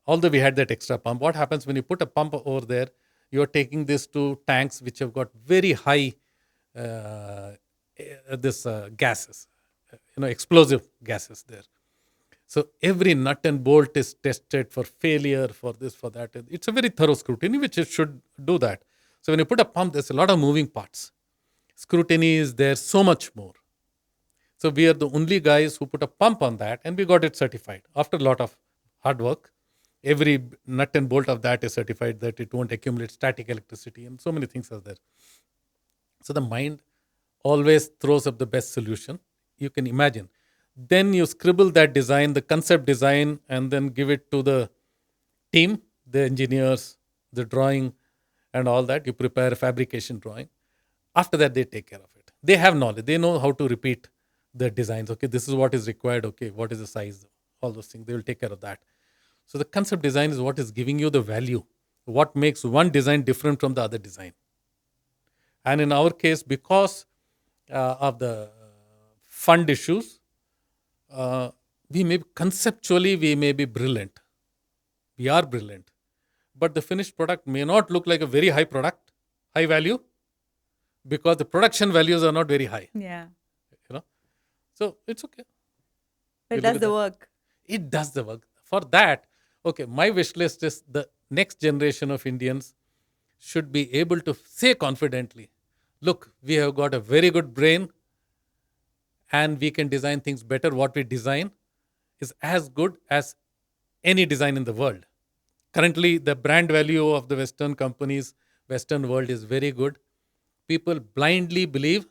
Although we had that extra pump, what happens when you put a pump over there, you're taking this to tanks which have got very high gases, explosive gases there. So every nut and bolt is tested for failure, for this, for that. It's a very thorough scrutiny, which it should do that. So when you put a pump, there's a lot of moving parts. Scrutiny is there so much more. So we are the only guys who put a pump on that, and we got it certified. After a lot of hard work, every nut and bolt of that is certified that it won't accumulate static electricity, and so many things are there. So the mind always throws up the best solution you can imagine. Then you scribble that design, the concept design, and then give it to the team, the engineers, the drawing, and all that. You prepare a fabrication drawing. After that, they take care of it. They have knowledge. They know how to repeat the designs. Okay, this is what is required. Okay, what is the size? All those things. They will take care of that. So the concept design is what is giving you the value. What makes one design different from the other design. And in our case, because of the fund issues, we may be brilliant. We are brilliant. But the finished product may not look like a very high product, high value, because the production values are not very high. Yeah. So it's okay. But it does the work. It does the work. For that, okay, my wish list is the next generation of Indians should be able to say confidently, look, we have got a very good brain and we can design things better. What we design is as good as any design in the world. Currently, the brand value of the Western companies, Western world is very good. People blindly believe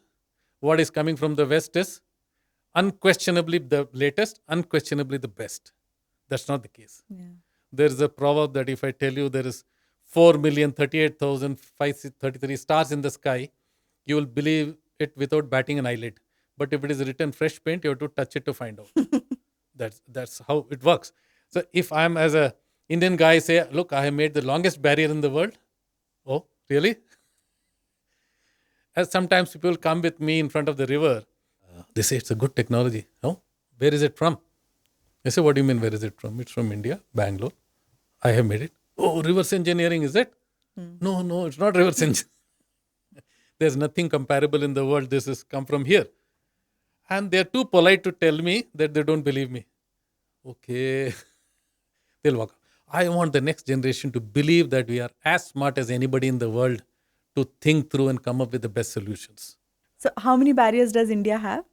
what is coming from the West is unquestionably the latest, unquestionably the best. That's not the case. Yeah. There is a proverb that if I tell you there is 4,038,533 stars in the sky, you will believe it without batting an eyelid. But if it is written fresh paint, you have to touch it to find out. That's how it works. So if I'm as a Indian guy say, look, I have made the longest barrier in the world. Oh, really? As sometimes people come with me in front of the river. They say it's a good technology. Oh, where is it from? I say, what do you mean, where is it from? It's from India, Bangalore. I have made it. Oh, reverse engineering, is it? No, it's not reverse engineering. There's nothing comparable in the world. This has come from here. And they're too polite to tell me that they don't believe me. Okay. They'll walk. I want the next generation to believe that we are as smart as anybody in the world to think through and come up with the best solutions. So how many barriers does India have?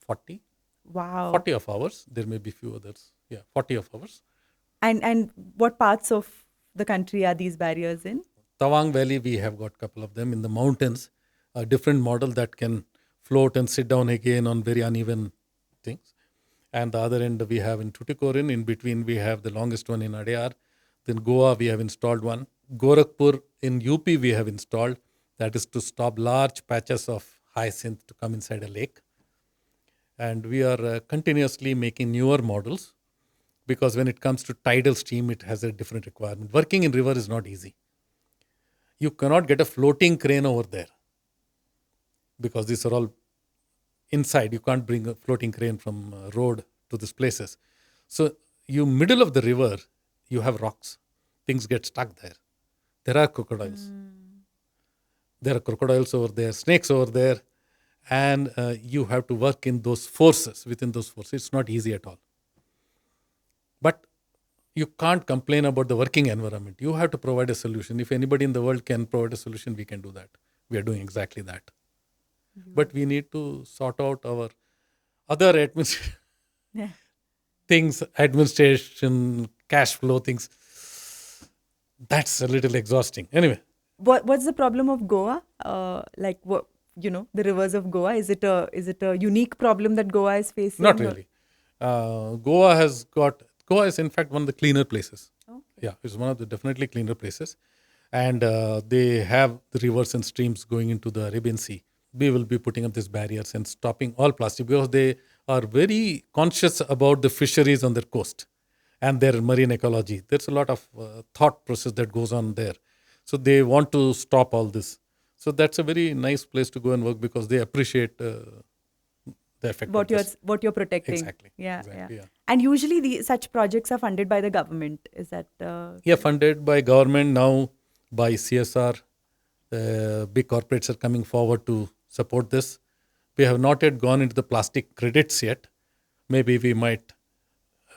40. Wow. 40 of ours. There may be few others. Yeah, 40 of ours. And what parts of the country are these barriers in? Tawang Valley, we have got a couple of them in the mountains. A different model that can float and sit down again on very uneven things. And the other end we have in Tuticorin. In between we have the longest one in Adyar. Then Goa we have installed one. Gorakhpur in UP we have installed. That is to stop large patches of hyacinth to come inside a lake. And we are continuously making newer models because when it comes to tidal stream, it has a different requirement. Working in river is not easy. You cannot get a floating crane over there because these are all inside. You can't bring a floating crane from road to these places. So you middle of the river, you have rocks. Things get stuck there. There are crocodiles. There are crocodiles over there, snakes over there. And you have to work in those forces, within those forces. It's not easy at all. But you can't complain about the working environment. You have to provide a solution. If anybody in the world can provide a solution, we can do that. We are doing exactly that. But we need to sort out our other things, administration, cash flow things. That's a little exhausting. Anyway. What's the problem of Goa? The rivers of Goa. Is it a unique problem that Goa is facing? Not really. Goa is in fact one of the cleaner places. Okay. Yeah, it's one of the definitely cleaner places. And they have the rivers and streams going into the Arabian Sea. We will be putting up these barriers and stopping all plastic because they are very conscious about the fisheries on their coast and their marine ecology. There's a lot of thought process that goes on there. So they want to stop all this. So that's a very nice place to go and work because they appreciate the effect what of this. you're protecting. Exactly. Yeah. Yeah. And usually such projects are funded by the government. Is that? Funded by government now, by CSR. Big corporates are coming forward to support this. We have not yet gone into the plastic credits yet. Maybe we might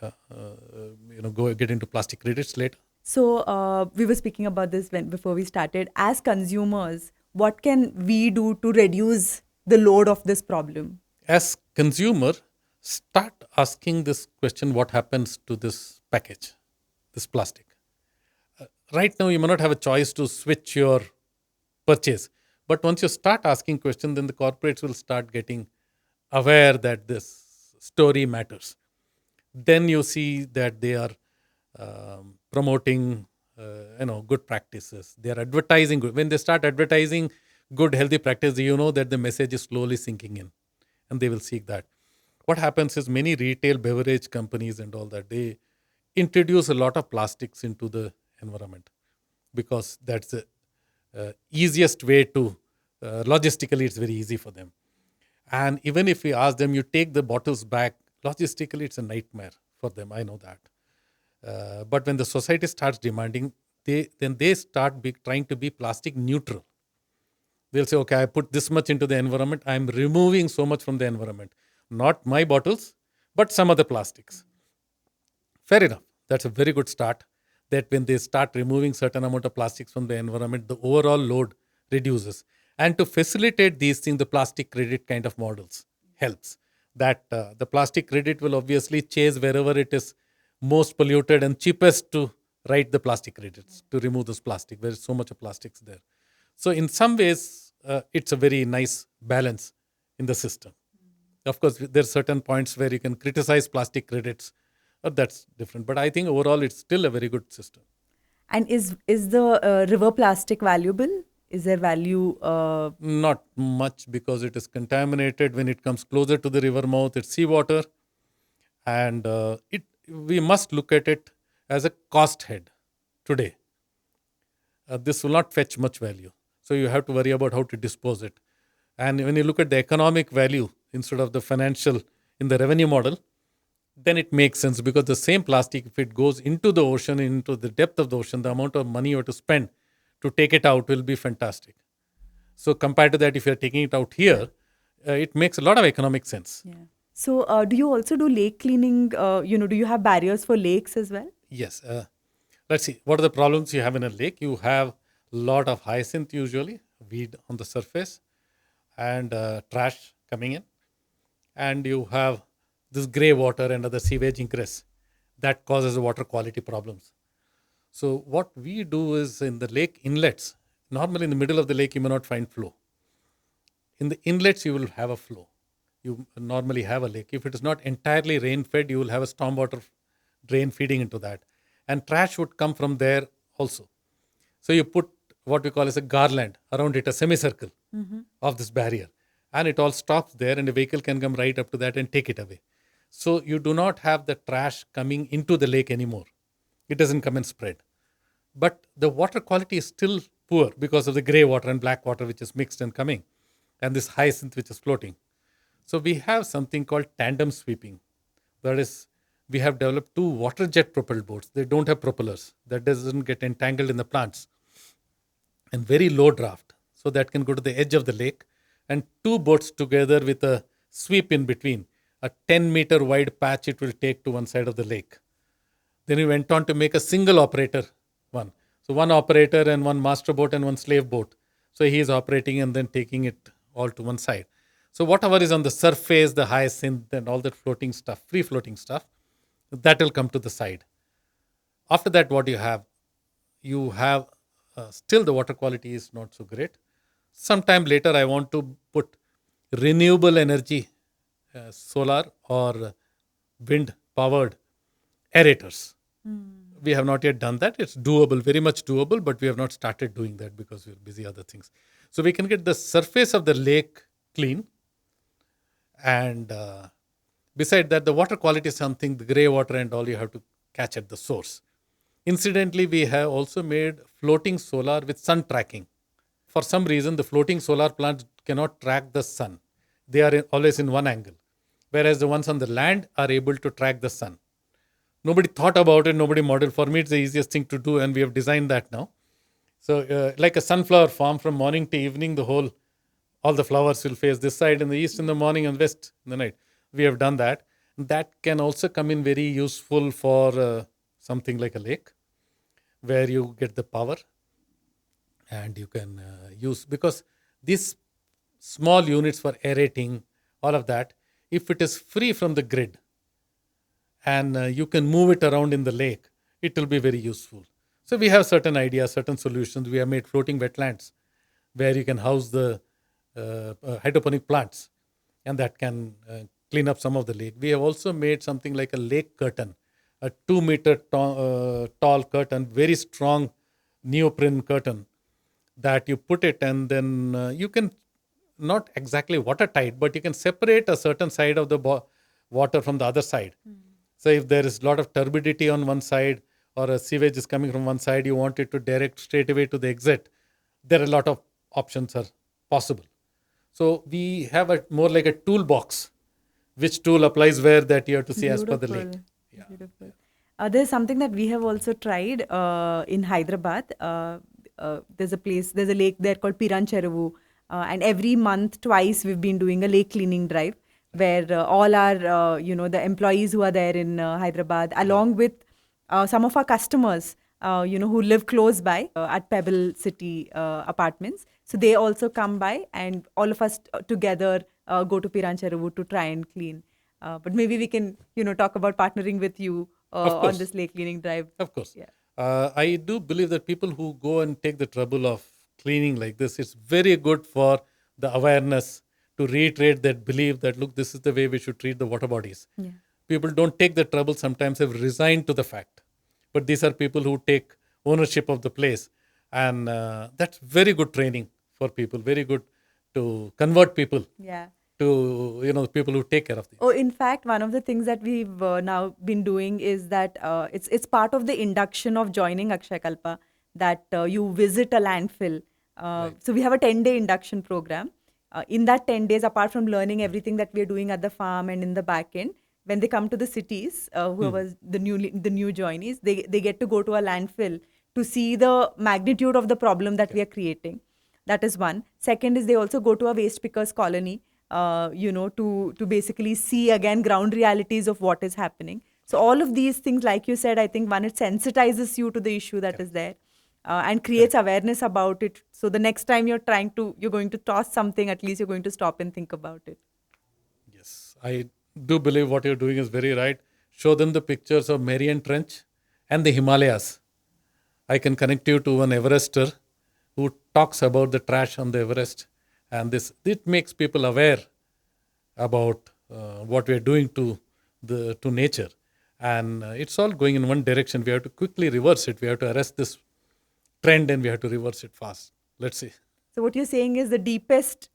get into plastic credits later. So we were speaking about this before we started. As consumers, what can we do to reduce the load of this problem? As consumer, start asking this question, what happens to this package, this plastic? Right now, you may not have a choice to switch your purchase. But once you start asking questions, then the corporates will start getting aware that this story matters. Then you see that they are promoting, good practices. They are advertising good. When they start advertising good, healthy practice, you know that the message is slowly sinking in, and they will seek that. What happens is many retail beverage companies and all that, they introduce a lot of plastics into the environment because that's the easiest way to, logistically, it's very easy for them. And even if we ask them, you take the bottles back, logistically, it's a nightmare for them. I know that. But when the society starts demanding, they start trying to be plastic neutral. They'll say, okay, I put this much into the environment. I'm removing so much from the environment. Not my bottles, but some other plastics. Fair enough. That's a very good start. That when they start removing certain amount of plastics from the environment, the overall load reduces. And to facilitate these things, the plastic credit kind of models helps. That the plastic credit will obviously chase wherever it is most polluted and cheapest to write the plastic credits, to remove this plastic, where so much of plastics there. So in some ways, it's a very nice balance in the system. Of course, there are certain points where you can criticize plastic credits. That's different. But I think overall, it's still a very good system. And is the river plastic valuable? Is there value? Not much, because it is contaminated when it comes closer to the river mouth. It's seawater, and we must look at it as a cost head today. This will not fetch much value. So you have to worry about how to dispose it. And when you look at the economic value instead of the financial in the revenue model, then it makes sense, because the same plastic, if it goes into the ocean, into the depth of the ocean, the amount of money you have to spend to take it out will be fantastic. So compared to that, if you're taking it out here, it makes a lot of economic sense. Yeah. So do you also do lake cleaning? Do you have barriers for lakes as well? Yes. Let's see. What are the problems you have in a lake? You have a lot of hyacinth, usually, weed on the surface, and trash coming in. And you have this grey water and other sewage ingress. That causes water quality problems. So what we do is, in the lake inlets, normally in the middle of the lake, you may not find flow. In the inlets, you will have a flow. You normally have a lake. If it is not entirely rain-fed, you will have a stormwater drain feeding into that. And trash would come from there also. So you put what we call as a garland around it, a semicircle of this barrier. And it all stops there, and a vehicle can come right up to that and take it away. So you do not have the trash coming into the lake anymore. It doesn't come and spread. But the water quality is still poor because of the grey water and black water which is mixed and coming, and this hyacinth which is floating. So we have something called tandem sweeping. That is, we have developed 2 water jet propelled boats. They don't have propellers. That doesn't get entangled in the plants. And very low draft. So that can go to the edge of the lake. And 2 boats together with a sweep in between. A 10-meter wide patch it will take to one side of the lake. Then we went on to make a single operator one. So 1 operator and 1 master boat and 1 slave boat. So he is operating and then taking it all to one side. So whatever is on the surface, the hyacinth and all that floating stuff, free floating stuff, that will come to the side. After that, what you have? You have still the water quality is not so great. Sometime later, I want to put renewable energy, solar or wind powered aerators. We have not yet done that. It's doable, very much doable, but we have not started doing that because we're busy other things. So we can get the surface of the lake clean. And beside that, the water quality is something, the grey water and all, you have to catch at the source. Incidentally, we have also made floating solar with sun tracking. For some reason, the floating solar plants cannot track the sun. They are always in one angle, whereas the ones on the land are able to track the sun. Nobody thought about it, nobody modeled. For me, it's the easiest thing to do, and we have designed that now. So like a sunflower farm, from morning to evening, all the flowers will face this side, in the east in the morning and west in the night. We have done that. That can also come in very useful for something like a lake, where you get the power and you can use, because these small units for aerating, all of that, if it is free from the grid and you can move it around in the lake, it will be very useful. So we have certain ideas, certain solutions. We have made floating wetlands where you can house the hydroponic plants, and that can clean up some of the lake. We have also made something like a lake curtain, a 2-meter tall curtain, very strong neoprene curtain, that you put it, and then you can not exactly watertight, but you can separate a certain side of the water from the other side. So if there is a lot of turbidity on one side, or a sewage is coming from one side, you want it to direct straight away to the exit, there are a lot of options are possible. So we have more like a toolbox. Which tool applies where, that you have to see as per the lake. Yeah. Beautiful. There's something that we have also tried in Hyderabad. There's a lake there called Peeran cheruvu. And every month, twice, we've been doing a lake cleaning drive where all our, the employees who are there in Hyderabad, along with some of our customers, who live close by at Pebble City apartments. So they also come by, and all of us together go to Peeran cheruvu to try and clean. But maybe we can, talk about partnering with you on this lake cleaning drive. Of course. Yeah. I do believe that people who go and take the trouble of cleaning like this, it's very good for the awareness, to reiterate that belief that, look, this is the way we should treat the water bodies. Yeah. People don't take the trouble, sometimes have resigned to the fact. But these are people who take ownership of the place. And that's very good training for people, very good to convert people Yeah. to, people who take care of these. Oh, in fact, one of the things that we've now been doing is that it's part of the induction of joining Akshayakalpa that you visit a landfill. Right. So we have a 10-day induction program. In that 10 days, apart from learning everything that we're doing at the farm and in the back end, when they come to the cities, whoever the new joinees, they get to go to a landfill to see the magnitude of the problem that we are creating. That is one. Second is they also go to a waste pickers colony, to basically see again ground realities of what is happening. So all of these things, like you said, I think one, it sensitizes you to the issue that is there, and creates awareness about it. So the next time you're going to toss something, at least you're going to stop and think about it. Yes, I do believe what you're doing is very right. Show them the pictures of Marian Trench and the Himalayas. I can connect you to one Everester who talks about the trash on the Everest, and it makes people aware about what we are doing to nature, and it's all going in one direction. We have to quickly reverse it. We have to arrest this trend, and we have to reverse it fast. Let's see. So what you're saying is the deepest.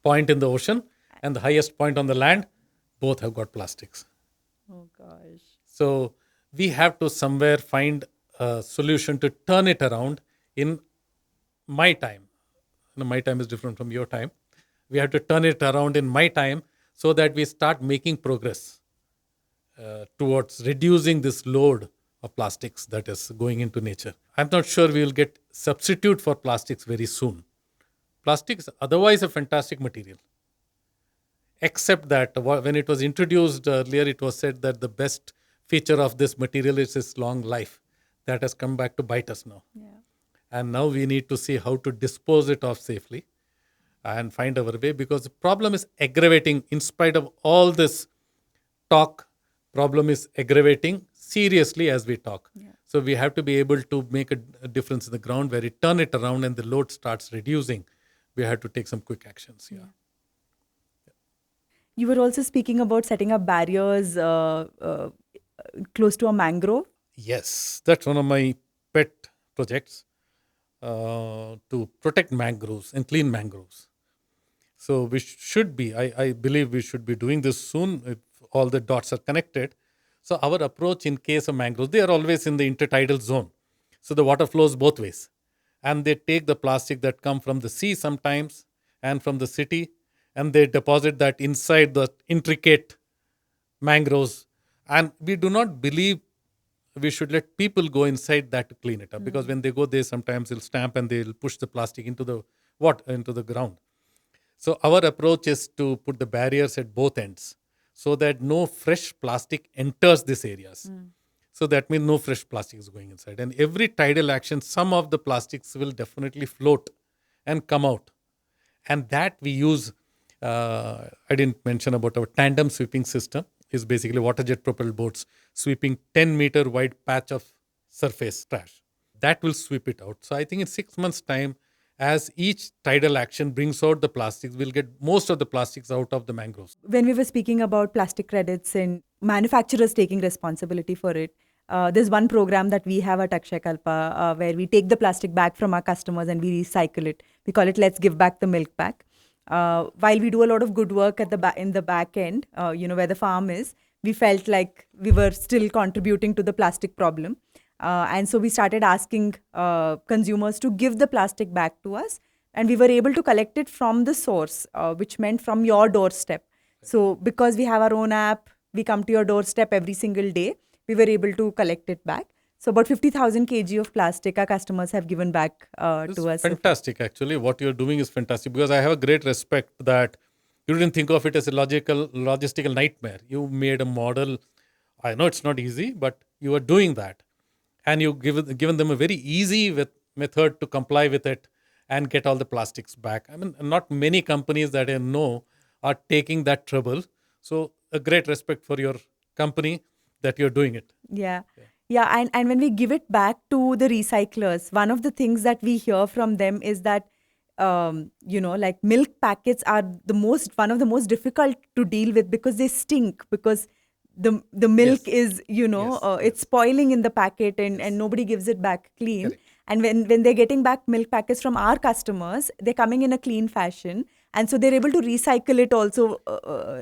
Point in the ocean and the highest point on the land, both have got plastics. Oh gosh. So we have to somewhere find a solution to turn it around in my time. My time is different from your time. We have to turn it around in my time so that we start making progress towards reducing this load of plastics that is going into nature. I'm not sure we will get substitute for plastics very soon. Plastic is otherwise a fantastic material. Except that when it was introduced earlier, it was said that the best feature of this material is its long life. That has come back to bite us now. Yeah. And now we need to see how to dispose it off safely and find our way, because the problem is aggravating. In spite of all this talk, problem is aggravating seriously as we talk. Yeah. So we have to be able to make a difference in the ground where it turn it around and the load starts reducing. We have to take some quick actions. Yeah. You were also speaking about setting up barriers close to a mangrove. Yes, that's one of my pet projects, to protect mangroves and clean mangroves. So we should be, I believe we should be doing this soon if all the dots are connected. So our approach in case of mangroves, they are always in the intertidal zone. So the water flows both ways. And they take the plastic that come from the sea sometimes and from the city, and they deposit that inside the intricate mangroves. And we do not believe we should let people go inside that to clean it up, because when they go there, sometimes they'll stamp and they'll push the plastic into the ground. So our approach is to put the barriers at both ends so that no fresh plastic enters these areas. So that means no fresh plastic is going inside. And every tidal action, some of the plastics will definitely float and come out. And that we use, I didn't mention about our tandem sweeping system, is basically water jet propelled boats sweeping 10-meter wide patch of surface trash. That will sweep it out. So I think in 6 months' time, as each tidal action brings out the plastics, we'll get most of the plastics out of the mangroves. When we were speaking about plastic credits and manufacturers taking responsibility for it, there's one program that we have at Akshayakalpa where we take the plastic back from our customers and we recycle it. We call it Let's Give Back the Milk Pack. While we do a lot of good work at in the back end, where the farm is, we felt like we were still contributing to the plastic problem. And so we started asking consumers to give the plastic back to us. And we were able to collect it from the source, which meant from your doorstep. So because we have our own app, we come to your doorstep every single day. We were able to collect it back. So about 50,000 kg of plastic our customers have given back to us. Fantastic, actually. What you're doing is fantastic, because I have a great respect that you didn't think of it as a logistical nightmare. You made a model. I know it's not easy, but you are doing that. And you've given them a very easy method to comply with it and get all the plastics back. I mean, not many companies that I know are taking that trouble. So a great respect for your company that you're doing it. Yeah. And when we give it back to the recyclers, one of the things that we hear from them is that, like milk packets are one of the most difficult to deal with because they stink, because the milk Yes. is, Yes, it's spoiling in the packet, and nobody gives it back clean. Correct. And when they're getting back milk packets from our customers, they're coming in a clean fashion, and so they're able to recycle it also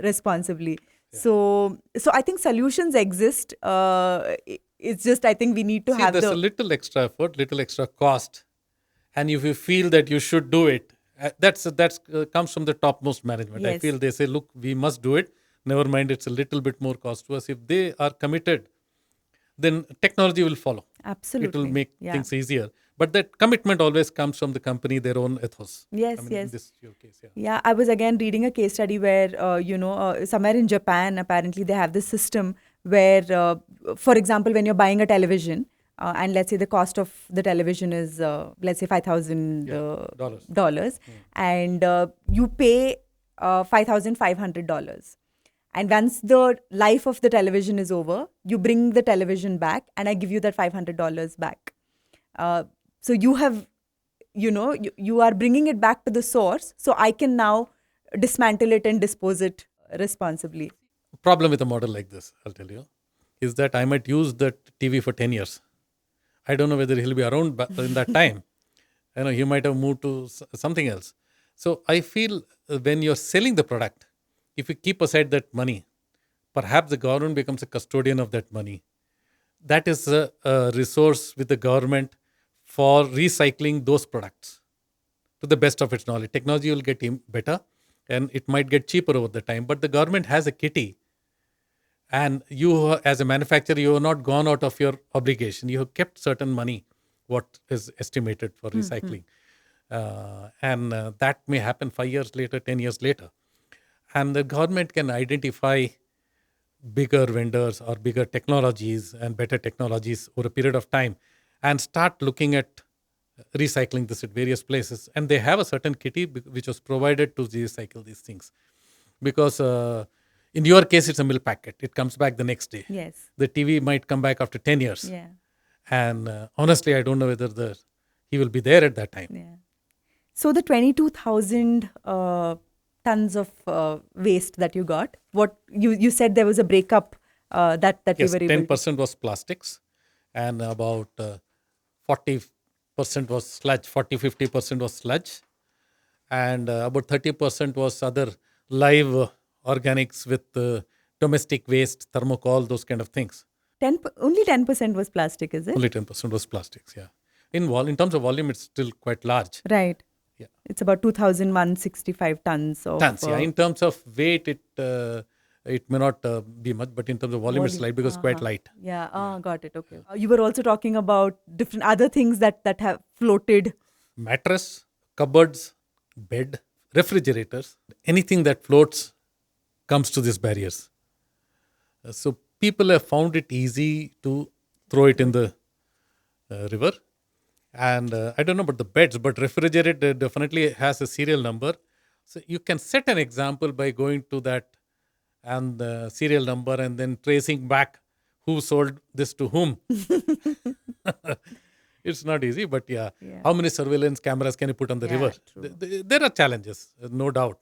responsibly. So I think solutions exist. It's just, I think we need to See, have there's a the little extra effort, little extra cost, and if you feel that you should do it, that's comes from the topmost management. I Yes. feel they say, look, we must do it. Never mind, it's a little bit more cost to us. If they are committed, then technology will follow. It will absolutely. make Yeah. things easier. But that commitment always comes from the company, their own ethos. Yes, I mean, yes. in this your case, yeah. Yeah, I was again reading a case study where, somewhere in Japan, apparently they have this system where, for example, when you're buying a television, and let's say the cost of the television is, let's say $5,000, Dollars. and you pay $5,500. And once the life of the television is over, you bring the television back, and I give you that $500 back. So you have, you are bringing it back to the source, so I can now dismantle it and dispose it responsibly. Problem with a model like this, I'll tell you, is that I might use that TV for 10 years. I don't know whether he'll be around in that time. He might have moved to something else. So I feel when you're selling the product, if you keep aside that money, perhaps the government becomes a custodian of that money. That is a resource with the government for recycling those products to the best of its knowledge. Technology will get better and it might get cheaper over the time, but the government has a kitty. And you, as a manufacturer, you have not gone out of your obligation. You have kept certain money, what is estimated for recycling. And that may happen 5 years later, 10 years later. And the government can identify bigger vendors or bigger technologies and better technologies over a period of time and start looking at recycling this at various places. And they have a certain kitty which was provided to recycle these things. Because in your case, it's a milk packet. It comes back the next day. Yes. The TV might come back after 10 years. Yeah. And honestly, I don't know whether he will be there at that time. Yeah. So the 22,000 tons of waste that you got, what you said there was a breakup that Yes, you were able 10% was plastics and about 40% was sludge, 40-50% was sludge, and about 30% was other live organics with domestic waste, thermocol, those kind of things. only 10% was plastic, is it? Only 10% was plastics, yeah. In terms of volume, it's still quite large. Right. Yeah. It's about 2,165 tons of... Tons, yeah. In terms of weight, it may not be much, but in terms of volume, it's light because it's quite light. Yeah, got it. Okay. You were also talking about different other things that have floated. Mattress, cupboards, bed, refrigerators, anything that floats comes to these barriers. So people have found it easy to throw it in the river. And I don't know about the beds, but refrigerator definitely has a serial number. So you can set an example by going to that and the serial number and then tracing back who sold this to whom. It's not easy, but yeah. How many surveillance cameras can you put on the river? There are challenges, no doubt.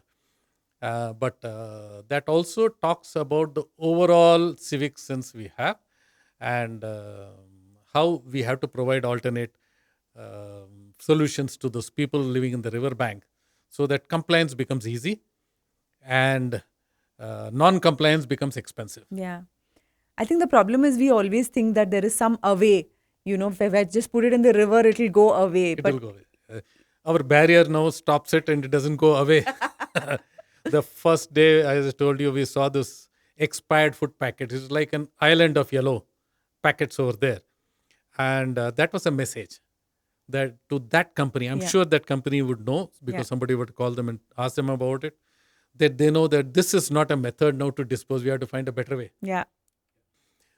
But that also talks about the overall civic sense we have and how we have to provide alternate solutions to those people living in the riverbank so that compliance becomes easy and non-compliance becomes expensive. Yeah. I think the problem is we always think that there is some away. If I just put it in the river, it'll go away. It will go away. Our barrier now stops it and it doesn't go away. The first day, as I told you, we saw this expired food packet. It's like an island of yellow packets over there. And that was a message that to that company, I'm sure that company would know because somebody would call them and ask them about it, that they know that this is not a method now to dispose. We have to find a better way. Yeah.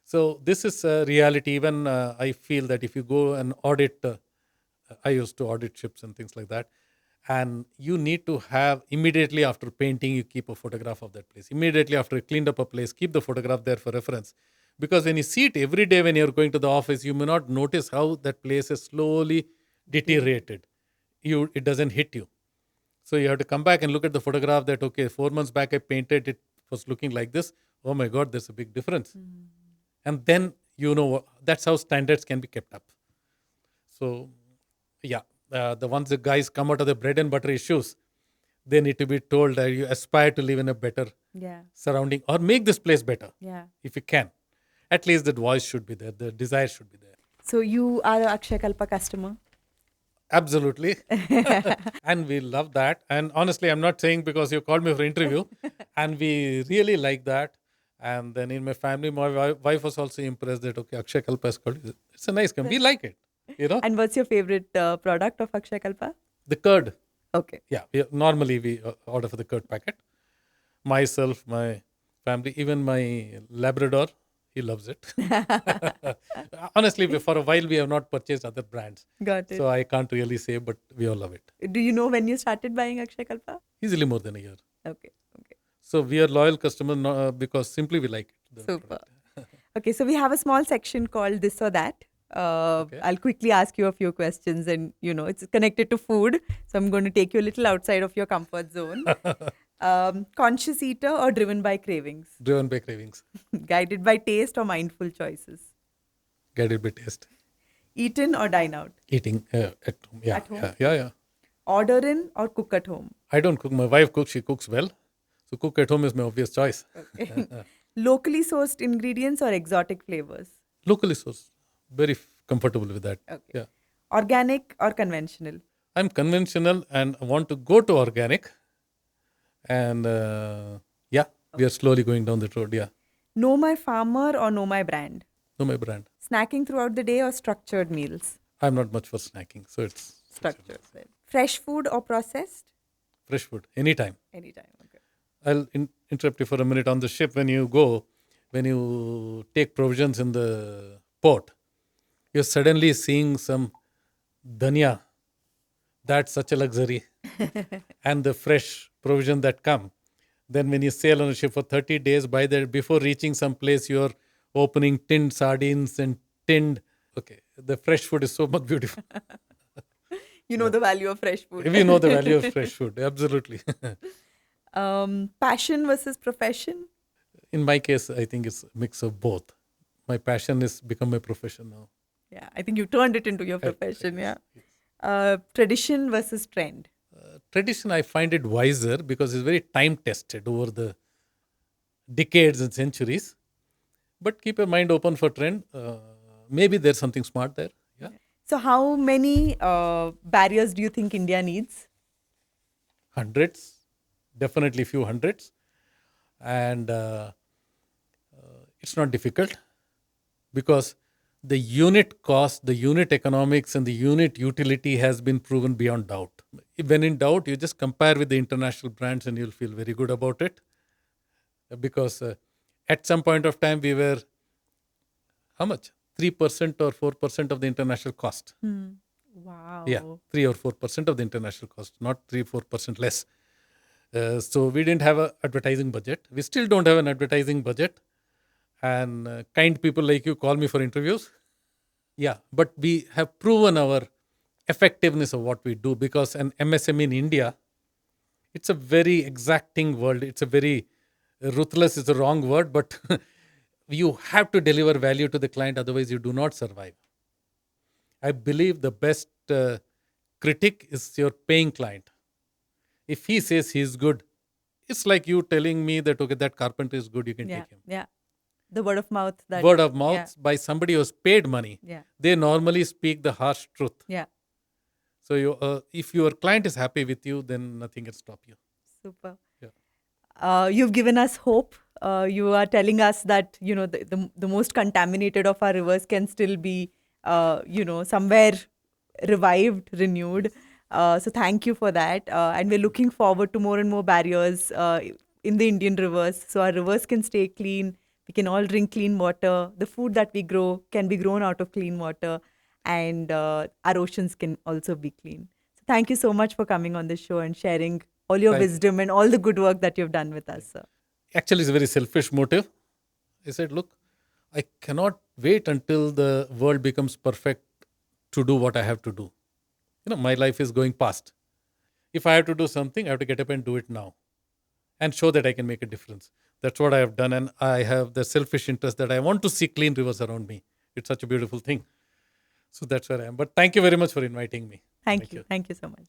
So this is a reality. Even I feel that if you go and audit, I used to audit ships and things like that. And you need to have immediately after painting, you keep a photograph of that place. Immediately after you cleaned up a place, keep the photograph there for reference. Because when you see it every day when you're going to the office, you may not notice how that place is slowly deteriorated. It doesn't hit you. So you have to come back and look at the photograph that, okay, 4 months back I painted, it was looking like this. oh my God, there's a big difference. And then, that's how standards can be kept up. So, yeah, the ones the guys come out of the bread and butter issues, they need to be told that you aspire to live in a better Yeah. surrounding or make this place better Yeah. if you can. At least that voice should be there, the desire should be there. So you are an Akshayakalpa customer. Absolutely. And we love that. And honestly, I'm not saying because you called me for interview, and we really like that. And then in my family, my wife was also impressed that, okay, Akshayakalpa has called you. It's a nice company. We like it. And what's your favorite product of Akshayakalpa? The curd. Okay. Yeah, normally we order for the curd packet. Myself, my family, even my Labrador, he loves it. Honestly, for a while we have not purchased other brands. Got it. So I can't really say, but we all love it. Do you know when you started buying Akshayakalpa? Easily more than a year. Okay. Okay. So we are loyal customers because simply we like it. the Super. product. Okay, so we have a small section called this or that. I'll quickly ask you a few questions, and it's connected to food. So I'm going to take you a little outside of your comfort zone. Conscious eater or driven by cravings? Driven by cravings. Guided by taste or mindful choices? Guided by taste. Eaten or dine out? Eating at home. Yeah, At home? yeah. Order in or cook at home? I don't cook. My wife cooks. She cooks well. So cook at home is my obvious choice. Locally sourced ingredients or exotic flavors? Locally sourced. Very comfortable with that. Okay. Yeah. Organic or conventional? I'm conventional and I want to go to organic. And we are slowly going down that road. Yeah. Know my farmer or know my brand? Know my brand. Snacking throughout the day or structured meals? I'm not much for snacking. So it's Structured. Fresh food or processed? fresh food. Anytime. Anytime. Okay. I'll interrupt you for a minute. On the ship, when you take provisions in the port, you're suddenly seeing some dhania. That's such a luxury. And the fresh provision that come. Then when you sail on a ship for 30 days, before reaching some place, you're opening tinned sardines and tinned. Okay, the fresh food is so much beautiful. You know the value of fresh food. We know the value of fresh food. Absolutely. Passion versus profession? In my case, I think it's a mix of both. My passion is become my profession now. Yeah, I think you turned it into your profession. Yeah. Tradition versus trend? Tradition, I find it wiser because it's very time tested over the decades and centuries. But keep your mind open for trend. Maybe there's something smart there. Yeah. So how many barriers do you think India needs? Hundreds, definitely few hundreds. And it's not difficult because the unit cost, the unit economics, and the unit utility has been proven beyond doubt. When in doubt, you just compare with the international brands and you'll feel very good about it. Because at some point of time, we were, how much? 3% or 4% of the international cost. Wow. Yeah, 3 or 4% of the international cost, not 3-4% less. So we didn't have an advertising budget. We still don't have an advertising budget. And kind people like you call me for interviews. Yeah, but we have proven our effectiveness of what we do because an MSME in India, it's a very exacting world. It's a very ruthless is the wrong word, but you have to deliver value to the client, otherwise you do not survive. I believe the best critic is your paying client. If he says he's good, it's like you telling me that, okay, that carpenter is good, you can Yeah. take him. Yeah. The word of mouth. Word of mouth Yeah. by somebody who's paid money. Yeah. They normally speak the harsh truth. Yeah. So if your client is happy with you, then nothing can stop you. Super. Yeah. You've given us hope. You are telling us that the most contaminated of our rivers can still be somewhere revived, renewed. So thank you for that. And we're looking forward to more and more barriers in the Indian rivers, so our rivers can stay clean. We can all drink clean water. The food that we grow can be grown out of clean water, and our oceans can also be clean. So thank you so much for coming on the show and sharing all your wisdom and all the good work that you've done with us, sir. Actually, it's a very selfish motive. I said, look, I cannot wait until the world becomes perfect to do what I have to do. My life is going past. If I have to do something, I have to get up and do it now and show that I can make a difference. That's what I have done, and I have the selfish interest that I want to see clean rivers around me. It's such a beautiful thing. So that's where I am. But thank you very much for inviting me. Thank you. Thank you so much.